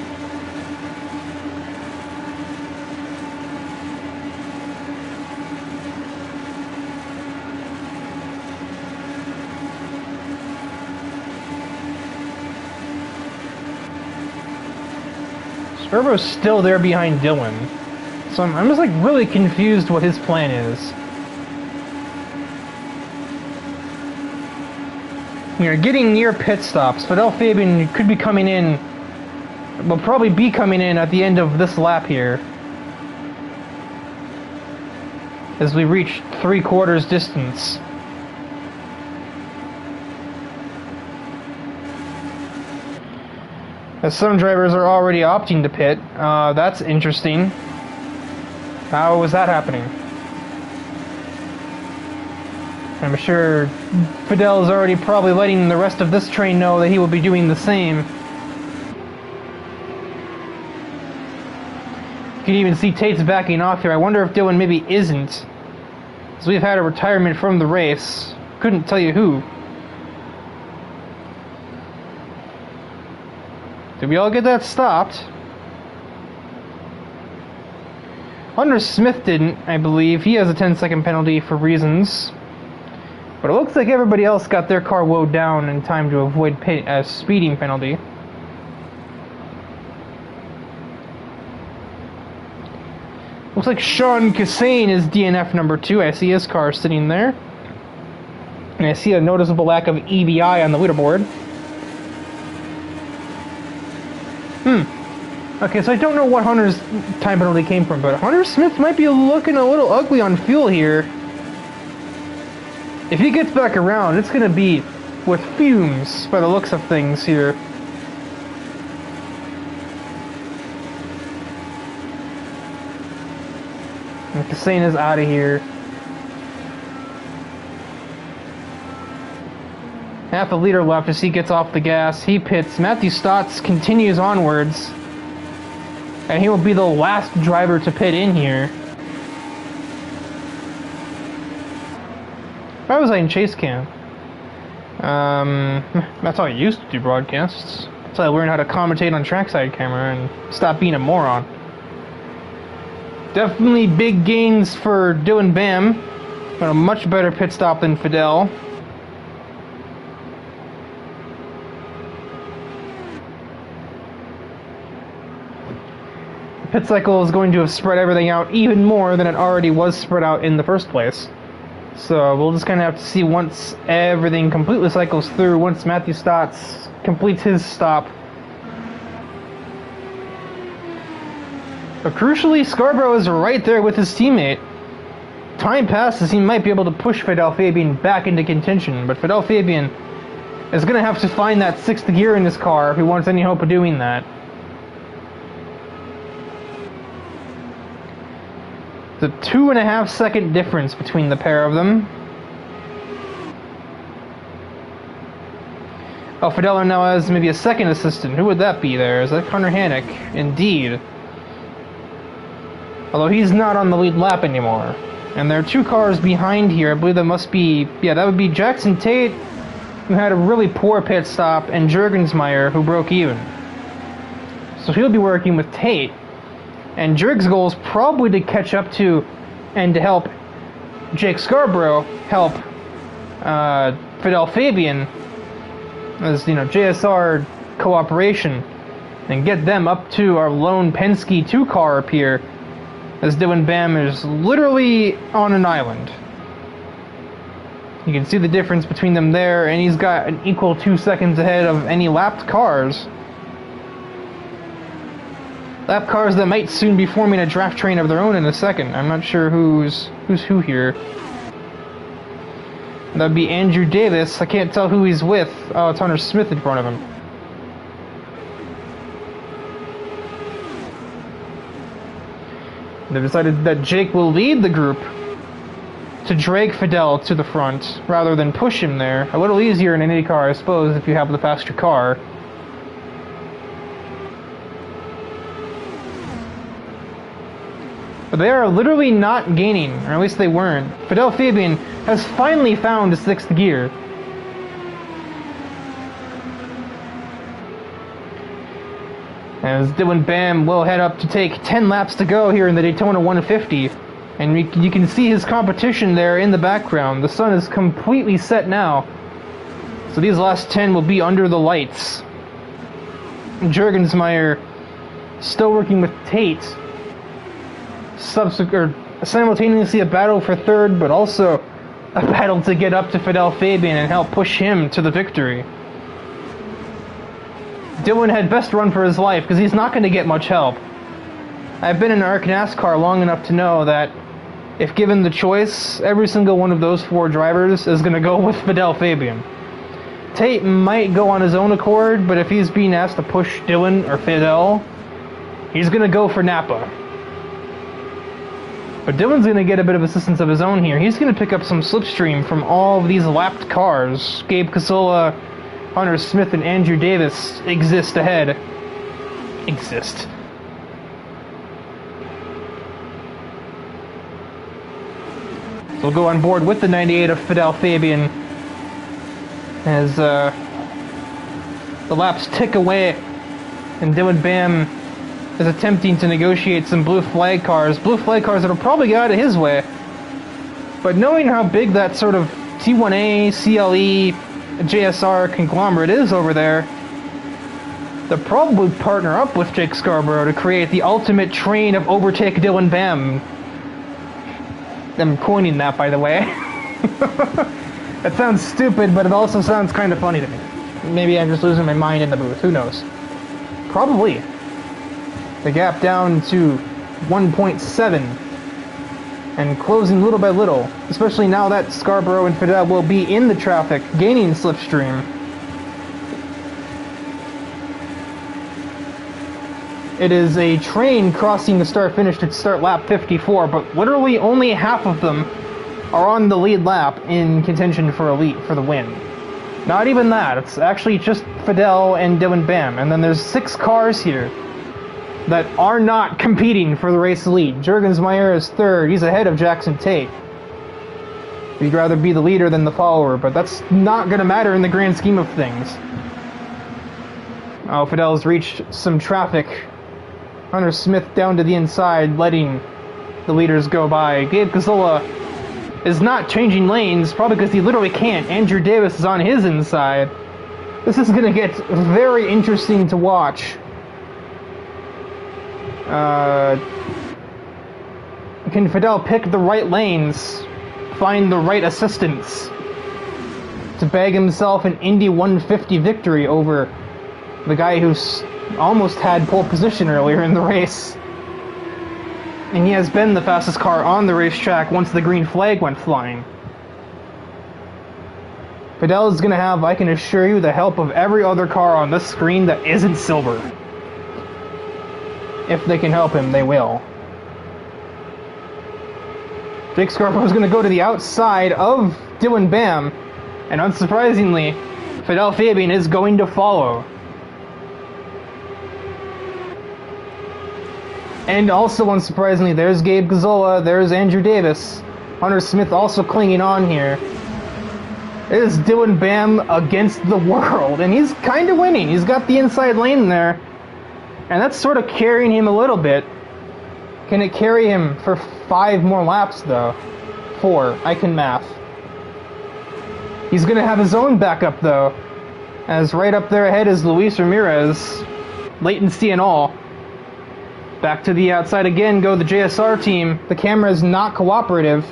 Scarborough's still there behind Dylan, so I'm just like really confused what his plan is. We are getting near pit stops. Fidel Fabian could be coming in, will probably be coming in at the end of this lap here, as we reach 3/4 distance. As some drivers are already opting to pit. That's interesting. How is that happening? I'm sure Fidel is already probably letting the rest of this train know that he will be doing the same. You can even see Tate's backing off here. I wonder if Dylan maybe isn't, as we've had a retirement from the race. Couldn't tell you who. Did we all get that stopped? Hunter Smith didn't, I believe. He has a 10-second penalty for reasons. But it looks like everybody else got their car woed down in time to avoid a speeding penalty. Looks like Sean Cassane is DNF number 2. I see his car sitting there. And I see a noticeable lack of EBI on the leaderboard. Okay, so I don't know what Hunter's time penalty came from, but Hunter Smith might be looking a little ugly on fuel here. If he gets back around, it's going to be with fumes by the looks of things here. And Cassane is out of here. Half a liter left as he gets off the gas. He pits. Matthew Stotts continues onwards. And he will be the last driver to pit in here. Why was I in chase cam? That's how I used to do broadcasts. That's how I learned how to commentate on trackside camera and stop being a moron. Definitely big gains for Dylan Bam. But a much better pit stop than Fidel. Pit cycle is going to have spread everything out even more than it already was spread out in the first place. So we'll just kind of have to see once everything completely cycles through, once Matthew Stotts completes his stop. But crucially, Scarborough is right there with his teammate. Time passes, he might be able to push Fidel Fabian back into contention, but Fidel Fabian is going to have to find that 6th gear in his car if he wants any hope of doing that. The 2.5 second difference between the pair of them. Oh, Fidel now has maybe a second assistant. Who would that be there? Is that Connor Hannock? Indeed. Although he's not on the lead lap anymore. And there are 2 cars behind here. I believe that must be... yeah, that would be Jackson Tate, who had a really poor pit stop, and Jurgensmeyer, who broke even. So he'll be working with Tate. And Jurg's goal is probably to catch up to and to help Jake Scarborough help Fidel Fabian as, you know, JSR cooperation and get them up to our lone Penske 2 car up here, as Dylan Bam is literally on an island. You can see the difference between them there, and he's got an equal 2 seconds ahead of any lapped cars. lap cars that might soon be forming a draft train of their own in a second. I'm not sure who's who here. That'd be Andrew Davis. I can't tell who he's with. Oh, it's Hunter Smith in front of him. They've decided that Jake will lead the group to drag Fidel to the front rather than push him there. A little easier in an Indycar, I suppose, if you have the faster car. But they are literally not gaining, or at least they weren't. Fidel Fabian has finally found his 6th gear. As Dylan Bam will head up to take 10 laps to go here in the Daytona 150. And you can see his competition there in the background. The sun is completely set now. So these last 10 will be under the lights. Juergensmeyer still working with Tate. Simultaneously a battle for 3rd, but also a battle to get up to Fidel Fabian and help push him to the victory. Dylan had best run for his life because he's not going to get much help. I've been in ARC NASCAR long enough to know that if given the choice, every single one of those 4 drivers is going to go with Fidel Fabian. Tate might go on his own accord, but if he's being asked to push Dylan or Fidel, he's going to go for Napa. But Dylan's going to get a bit of assistance of his own here. He's going to pick up some slipstream from all of these lapped cars. Gabe Casola, Hunter Smith, and Andrew Davis exist ahead. Exist. So we'll go on board with the 98 of Fidel Fabian as the laps tick away and Dylan Bam is attempting to negotiate some blue flag cars that'll probably get out of his way. But knowing how big that sort of T1A, CLE, JSR conglomerate is over there, they'll probably partner up with Jake Scarborough to create the ultimate train of overtake Dylan Bam. I'm coining that, by the way. That sounds stupid, but it also sounds kind of funny to me. Maybe I'm just losing my mind in the booth. Who knows? Probably. The gap down to 1.7 and closing little by little, especially now that Scarborough and Fidel will be in the traffic, gaining slipstream. It is a train crossing the start-finish to start lap 54, but literally only half of them are on the lead lap in contention for the win. Not even that, it's actually just Fidel and Dylan Bam, and then there's 6 cars here that are not competing for the race lead. Juergensmeyer is 3rd, he's ahead of Jackson Tate. He'd rather be the leader than the follower, but that's not going to matter in the grand scheme of things. Oh, Fidel's reached some traffic. Hunter Smith down to the inside, letting the leaders go by. Gabe Casola is not changing lanes, probably because he literally can't. Andrew Davis is on his inside. This is going to get very interesting to watch. Can Fidel pick the right lanes, find the right assistance to bag himself an Indy 150 victory over the guy who's almost had pole position earlier in the race? And he has been the fastest car on the racetrack once the green flag went flying. Fidel is going to have, I can assure you, the help of every other car on this screen that isn't silver. If they can help him, they will. Jake Scarborough is going to go to the outside of Dylan Bam, and unsurprisingly, Fidel Fabian is going to follow. And also unsurprisingly, there's Gabe Casola, there's Andrew Davis. Hunter Smith also clinging on here. It is Dylan Bam against the world, and he's kind of winning. He's got the inside lane there, and that's sort of carrying him a little bit. Can it carry him for 5 more laps, though? 4. I can math. He's going to have his own backup, though, as right up there ahead is Luis Ramirez, latency and all. Back to the outside again go the JSR team. The camera is not cooperative.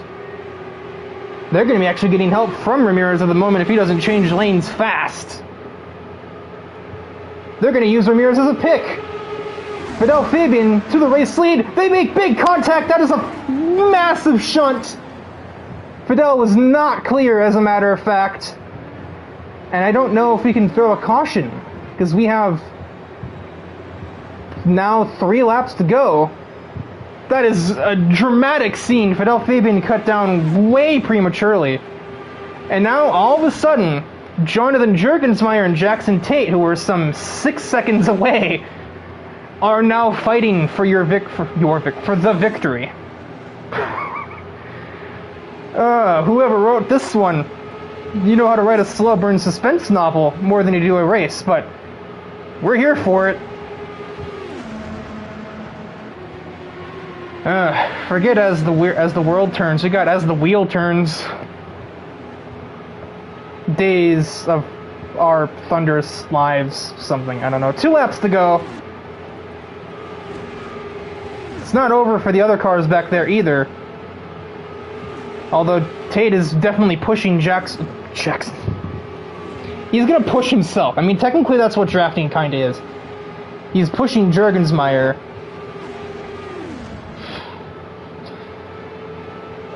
They're going to be actually getting help from Ramirez at the moment if he doesn't change lanes fast. They're going to use Ramirez as a pick. Fidel Fabian to the race lead. They make big contact. That is a massive shunt. Fidel was not clear, as a matter of fact. And I don't know if we can throw a caution, because we have now 3 laps to go. That is a dramatic scene. Fidel Fabian cut down way prematurely. And now, all of a sudden, Jonathan Juergensmeyer and Jackson Tate, who were some 6 seconds away, are now fighting for the victory. Whoever wrote this one, you know how to write a slow burn suspense novel more than you do a race, but we're here for it. Forget as the world turns. We got as the wheel turns. Days of our thunderous lives, something, I don't know. 2 laps to go. It's not over for the other cars back there either. Although Tate is definitely pushing Jackson. He's gonna push himself. I mean, technically that's what drafting kinda is. He's pushing Juergensmeyer.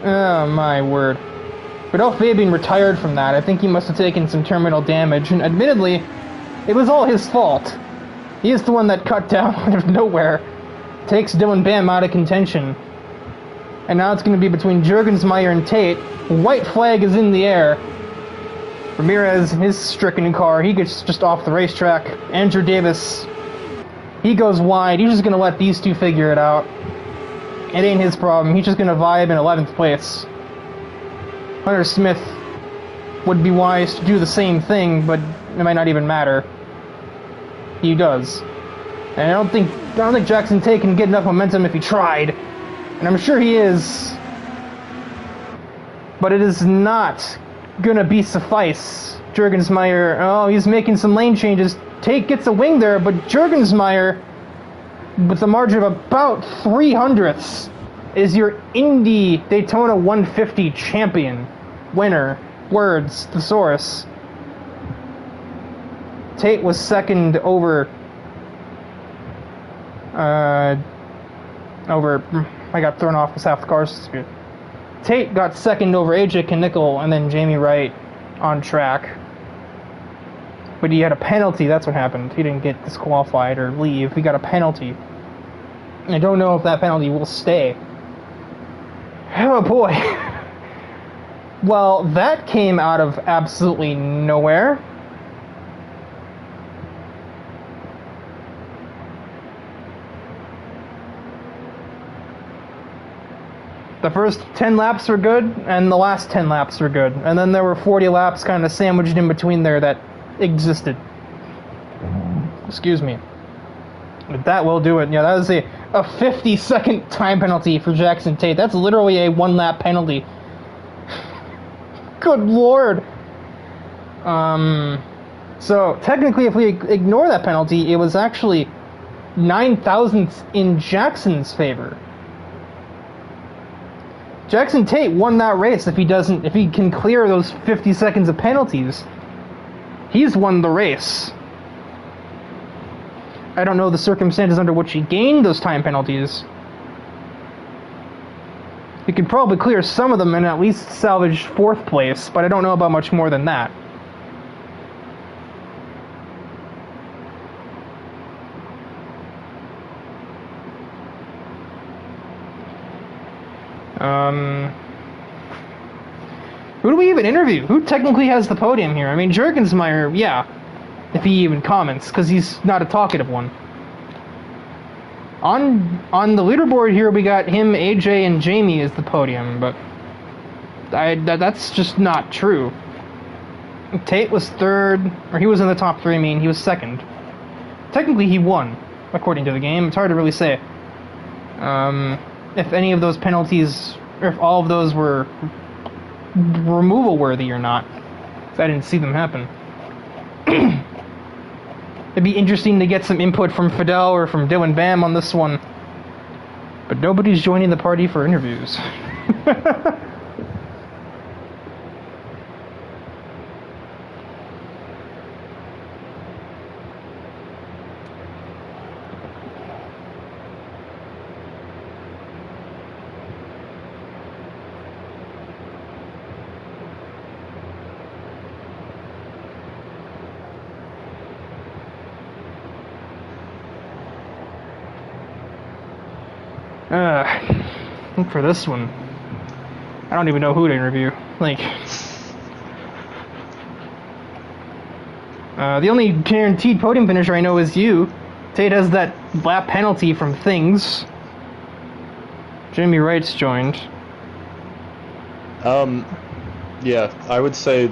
Oh my word. Fidel Fabian retired from that. I think he must have taken some terminal damage, and admittedly, it was all his fault. He is the one that cut down out of nowhere. Takes Dylan Bam out of contention. And now it's going to be between Juergensmeyer and Tate. White flag is in the air. Ramirez, his stricken car, he gets just off the racetrack. Andrew Davis, he goes wide. He's just going to let these two figure it out. It ain't his problem. He's just going to vibe in 11th place. Hunter Smith would be wise to do the same thing, but it might not even matter. He does. And I don't think Jackson Tate can get enough momentum if he tried. And I'm sure he is. But it is not gonna be suffice. Juergensmeyer, oh, he's making some lane changes. Tate gets a wing there, but Juergensmeyer, with a margin of about 300ths, is your Indy Daytona 150 champion. Winner. Words. Thesaurus. Tate was second over... I got thrown off with half the cars. Tate got second over AJ Knickel and then Jamie Wright on track. But he had a penalty, that's what happened. He didn't get disqualified or leave. He got a penalty. I don't know if that penalty will stay. Oh boy. Well, that came out of absolutely nowhere. The first 10 laps were good, and the last 10 laps were good. And then there were 40 laps kind of sandwiched in between there that existed. Excuse me. But that will do it. Yeah, that was a 50-second time penalty for Jackson Tate. That's literally a 1-lap penalty. Good lord. So, technically, if we ignore that penalty, it was actually 9 thousandths in Jackson's favor. Jackson Tate won that race if he can clear those 50 seconds of penalties. He's won the race. I don't know the circumstances under which he gained those time penalties. He could probably clear some of them and at least salvage 4th place, but I don't know about much more than that. Who do we even interview? Who technically has the podium here? I mean, Juergensmeyer, yeah, if he even comments, because he's not a talkative one. On the leaderboard here, we got him, AJ, and Jamie as the podium, but that's just not true. Tate was 3rd, or he was in the top 3, I mean, he was 2nd. Technically, he won, according to the game. It's hard to really say. If any of those penalties, or if all of those were removal worthy or not. I didn't see them happen. It'd be interesting to get some input from Fidel or from Dylan Bam on this one. But nobody's joining the party for interviews. Look for this one. I don't even know who to interview. Like, the only guaranteed podium finisher I know is you. Tate has that lap penalty from things. Jamie Wright's joined. Yeah, I would say,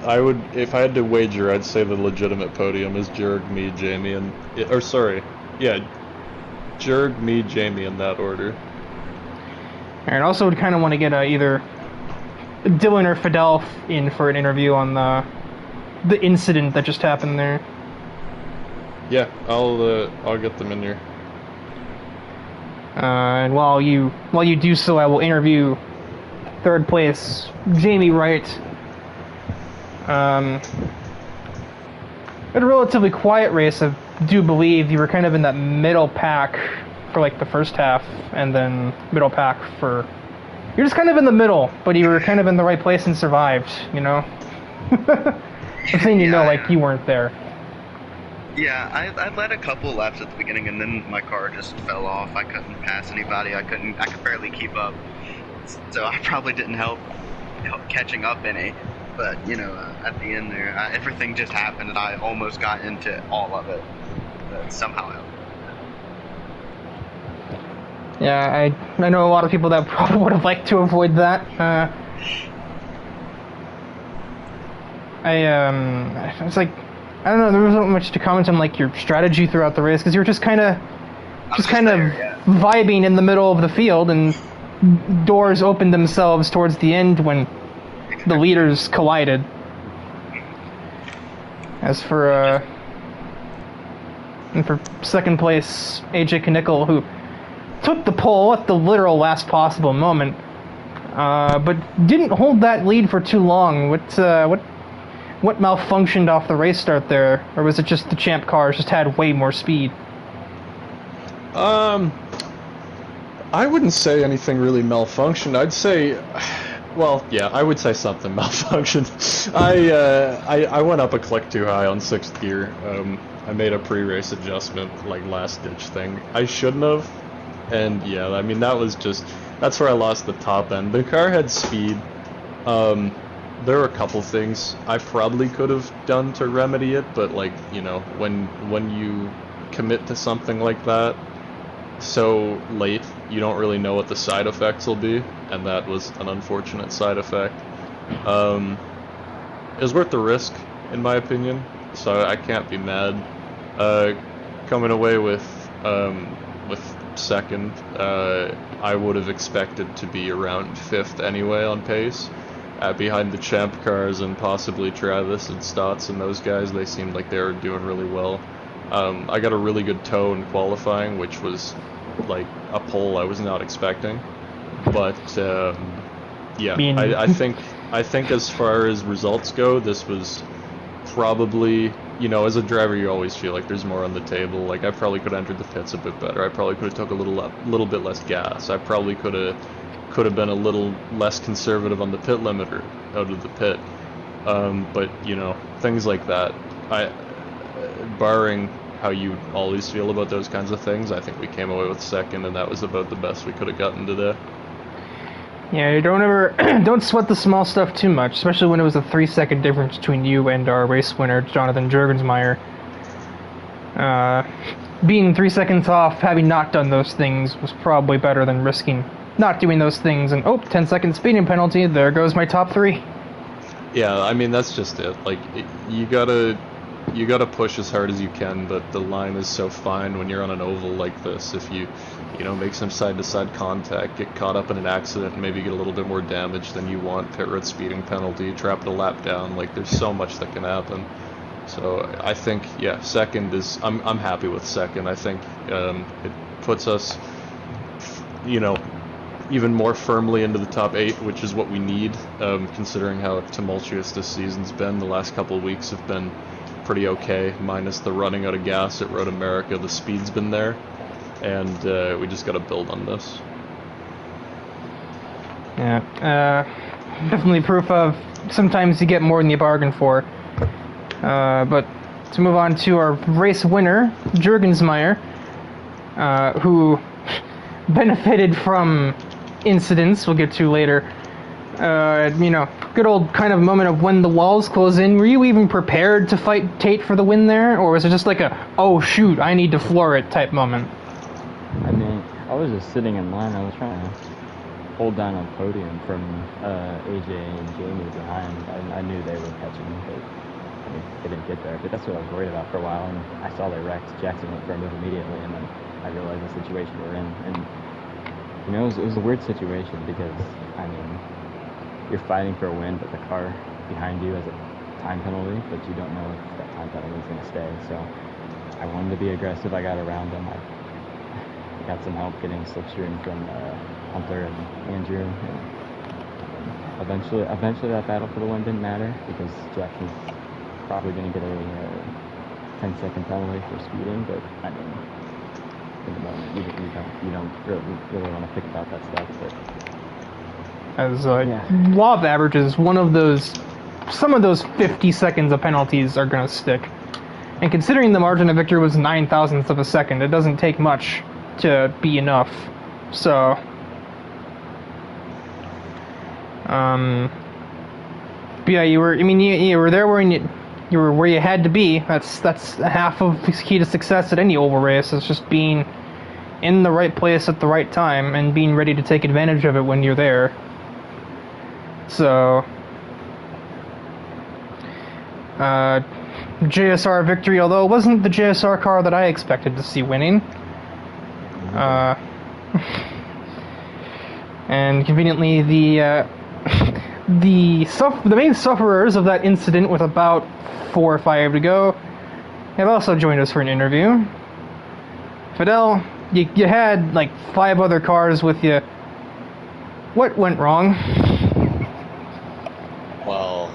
if I had to wager, I'd say the legitimate podium is Jurg, me, Jamie, and, Jurg, me, Jamie in that order. And also would kind of want to get either Dylan or Fidel in for an interview on the incident that just happened there. Yeah, I'll get them in here. And while you do so, I will interview third place Jamie Wright. At a relatively quiet race, I do believe you were kind of in that middle pack for like the first half, and then middle pack for... You're just kind of in the middle, but you were kind of in the right place and survived, you know? I'm saying you know, like you weren't there. Yeah, I led a couple laps at the beginning, and then my car just fell off. I couldn't pass anybody. I could barely keep up. So I probably didn't help catching up any. But, you know, at the end there, everything just happened, and I almost got into all of it. But somehow Yeah, I know a lot of people that probably would have liked to avoid that. It's like, I don't know, there wasn't much to comment on like your strategy throughout the race, because you were just kind of vibing in the middle of the field, and doors opened themselves towards the end when the leaders collided. As for and for second place, AJ Knickel, who took the pole at the literal last possible moment, but didn't hold that lead for too long. What malfunctioned off the race start there, or was it just the champ cars just had way more speed? I wouldn't say anything really malfunctioned. I'd say, well, yeah, I would say something malfunctioned. I went up a click too high on 6th gear. I made a pre-race adjustment, like last ditch thing. I shouldn't have, and yeah, I mean that's where I lost the top end. The car had speed. There were a couple things I probably could have done to remedy it, but like, you know, when you commit to something like that so late, you don't really know what the side effects will be, and that was an unfortunate side effect. It was worth the risk, in my opinion, so I can't be mad. Coming away with second, I would have expected to be around 5th anyway on pace. Behind the champ cars and possibly Travis and Stotts and those guys, they seemed like they were doing really well. I got a really good tow in qualifying, which was like a pole I was not expecting. But yeah, I think as far as results go, this was probably, you know, as a driver you always feel like there's more on the table. Like I probably could have entered the pits a bit better. I probably could have took a little bit less gas. I probably could have been a little less conservative on the pit limiter out of the pit. But, you know, things like that, barring how you always feel about those kinds of things, I think we came away with second, and that was about the best we could have gotten today. Yeah, don't sweat the small stuff too much, especially when it was a 3-second difference between you and our race winner, Jonathan Jurgensmeyer. Being 3 seconds off, having not done those things, was probably better than risking not doing those things, and 10-second speeding penalty, there goes my top 3. Yeah, I mean, that's just it. Like, you gotta push as hard as you can, but the line is so fine when you're on an oval like this. If you know, make some side-to-side contact, get caught up in an accident, and maybe get a little bit more damage than you want, pit road speeding penalty, trap the lap down, like, there's so much that can happen. So, I think, yeah, second is, I'm happy with second. I think it puts us, you know, even more firmly into the top 8, which is what we need, considering how tumultuous this season's been. The last couple of weeks have been pretty okay, minus the running out of gas at Road America. The speed's been there, and we just got to build on this. Yeah, definitely proof of sometimes you get more than you bargain for. But to move on to our race winner, Jurgensmeyer, who benefited from incidents we'll get to later. You know, good old kind of moment of when the walls close in. Were you even prepared to fight Tate for the win there? Or was it just like a, oh shoot, I need to floor it type moment? I mean, I was just sitting in line. I was trying to hold down a podium from AJ and Jamie behind. I knew they were catching, but I mean, they didn't get there. But that's what I was worried about for a while. And I saw they wrecked. Jackson went for a move immediately, and then I realized the situation we're in. And, you know, it was a weird situation because, I mean, you're fighting for a win, but the car behind you has a time penalty, but you don't know if that time penalty is going to stay. So I wanted to be aggressive. I got around them. I got some help getting slipstream from Hunter and Andrew. And eventually that battle for the win didn't matter because Jackson's probably going to get a 10-second penalty for speeding, but I mean, in the moment, you don't really want to think about that stuff, but as law of averages, some of those 50 seconds of penalties are going to stick. And considering the margin of victory was 9 thousandths of a second, it doesn't take much to be enough. So, but yeah, you were there where you were where you had to be. That's half of the key to success at any oval race. It's just being in the right place at the right time and being ready to take advantage of it when you're there. So, JSR victory, although it wasn't the JSR car that I expected to see winning. And conveniently, the main sufferers of that incident, with about 4 or 5 to go, have also joined us for an interview. Fidel, you had like 5 other cars with you. What went wrong? Well,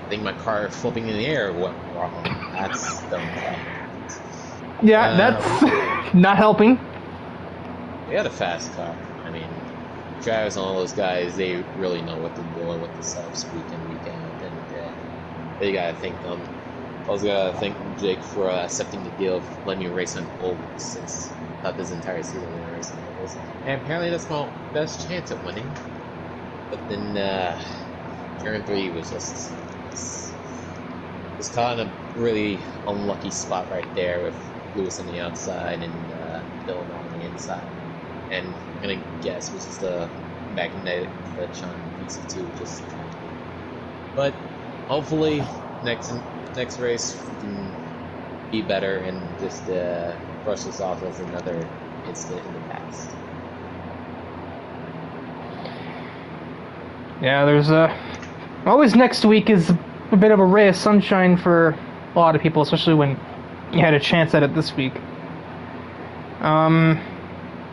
I think my car flipping in the air went wrong. That's the Yeah, that's not helping. We had a fast car. I mean, Travis and all those guys, they really know what they're doing with the subs week in, week out, and they gotta thank them. I also gotta thank Jake for accepting the deal of letting me race on ovals since not this entire season we were racing ovals. And apparently that's my best chance at winning. But then turn 3 was just caught in a really unlucky spot right there with Lewis on the outside and Bill on the inside. And I'm gonna guess it was just a magnetic glitch on PC2 just. But hopefully next race we can be better and just brush this off as another incident in the past. Yeah, there's always next week is a bit of a ray of sunshine for a lot of people, especially when you had a chance at it this week.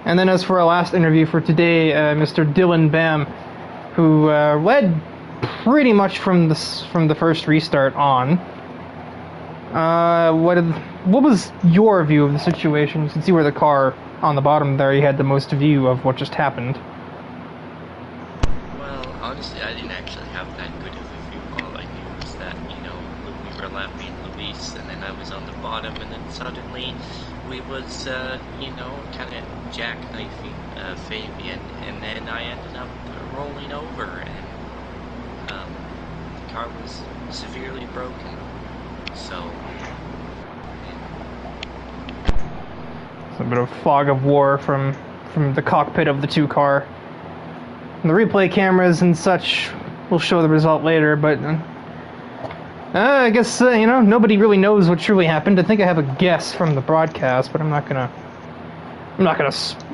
And then as for our last interview for today, Mr. Dylan Bam, who led pretty much from the first restart on. What was your view of the situation? Since you were the car on the bottom there, you had the most view of what just happened. Well, honestly, I didn't actually have that good of a view. All I knew was that, we were lapping Luis, and then I was on the bottom, and then suddenly we was, kind of jackknifing Fabian, and then I ended up rolling over, and the car was severely broken. So it's a bit of fog of war from the cockpit of the 2 car. And the replay cameras and such will show the result later, but I guess nobody really knows what truly happened. I think I have a guess from the broadcast, but I'm not gonna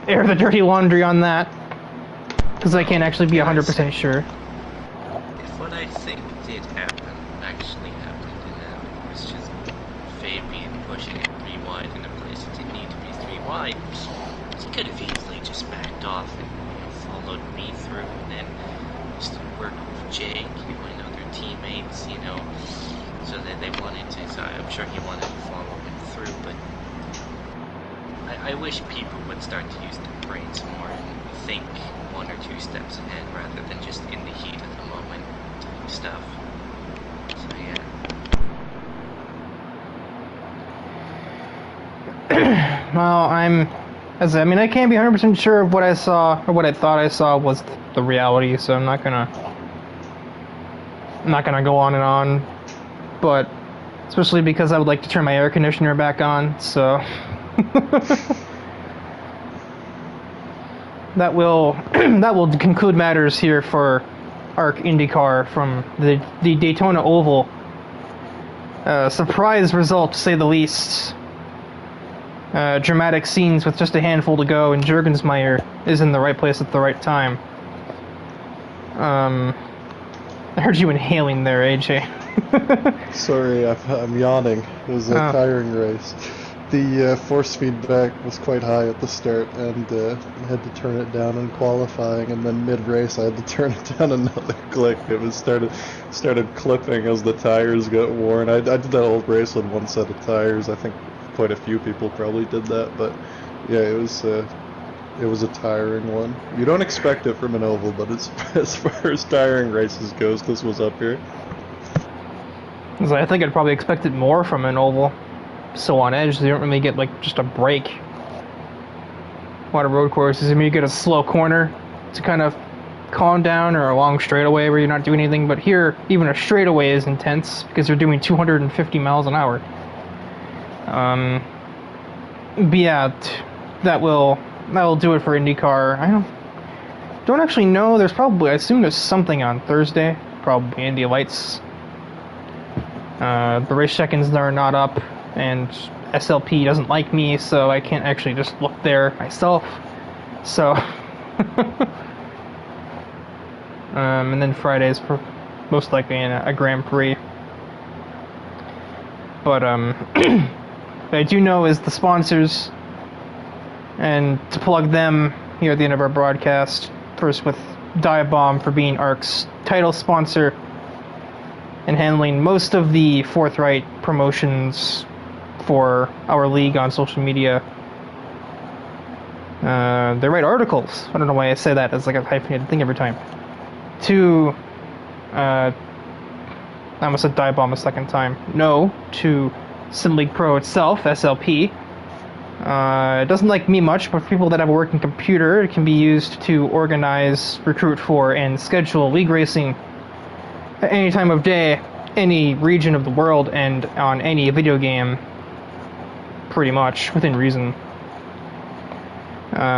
air the dirty laundry on that because I can't actually be 100% sure. if what I think did happen actually happened, and it was just Fabian pushing it 3 wide in a place it didn't need to be 3 wide, he could have easily just backed off and followed me through, and then just worked with Jake, and other teammates, so that they wanted to. So I'm sure he wanted to follow him through, but I wish people would start to use their brains more and think 1 or 2 steps ahead rather than just in the heat of the moment doing stuff. So yeah. Well, I mean, I can't be 100% sure of what I saw, or what I thought I saw was the reality, so I'm not gonna go on and on, but especially because I would like to turn my air conditioner back on, so that will conclude matters here for ARC IndyCar from the Daytona Oval. Surprise result, to say the least. Dramatic scenes with just a handful to go, and Juergensmeyer is in the right place at the right time. I heard you inhaling there, AJ. Sorry, I'm yawning. It was a tiring race. The force feedback was quite high at the start, and I had to turn it down in qualifying, and then mid-race I had to turn it down another click. It was started clipping as the tires got worn. I did that whole race with one set of tires. I think quite a few people probably did that, but yeah, it was a tiring one. You don't expect it from an oval, but as far as tiring races goes, this was up here. I think I'd probably expect it more from an oval. So on edge, they don't really get like just a break. A lot of road courses, I mean, you get a slow corner to kind of calm down, or a long straightaway where you're not doing anything, but here, even a straightaway is intense because you're doing 250 miles an hour. But yeah, that will do it for IndyCar. I don't actually know. There's probably, I assume there's something on Thursday. Probably Indy Lights. The race check-ins are not up, and SLP doesn't like me, so I can't actually just look there myself. So, and then Friday's most likely in a Grand Prix. But what I do know is the sponsors, and to plug them here at the end of our broadcast, first with DIVEBOMB for being ARC's title sponsor and handling most of the forthright promotions for our league on social media. They write articles. I don't know why I say that as like a hyphenated thing every time. To I almost said DIVEBOMB a second time. No, to Sim League Pro itself, SLP. It doesn't like me much, but for people that have a working computer, it can be used to organize, recruit for, and schedule league racing at any time of day, any region of the world, and on any video game, pretty much, within reason.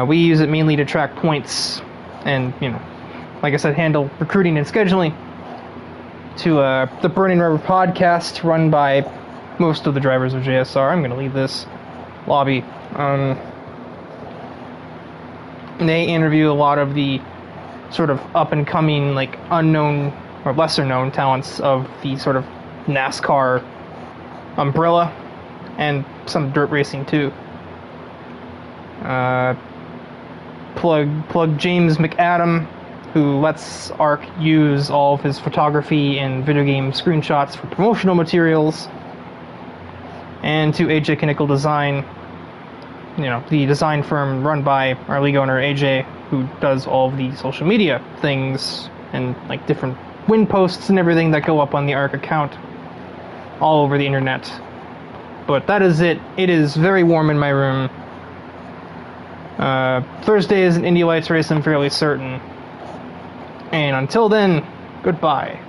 We use it mainly to track points and, like I said, handle recruiting and scheduling to the Burning Rubber podcast run by most of the drivers of JSR. I'm going to leave this lobby. They interview a lot of the sort of up-and-coming, like, unknown or lesser-known talents of the sort of NASCAR umbrella, and some dirt racing too. Plug James McAdam, who lets ARC use all of his photography and video game screenshots for promotional materials, and to AJ Kinnickle Design, the design firm run by our league owner AJ, who does all of the social media things and like different win posts and everything that go up on the ARC account all over the internet. But that is it. It is very warm in my room. Thursday is an Indy Lights race, I'm fairly certain. And until then, goodbye.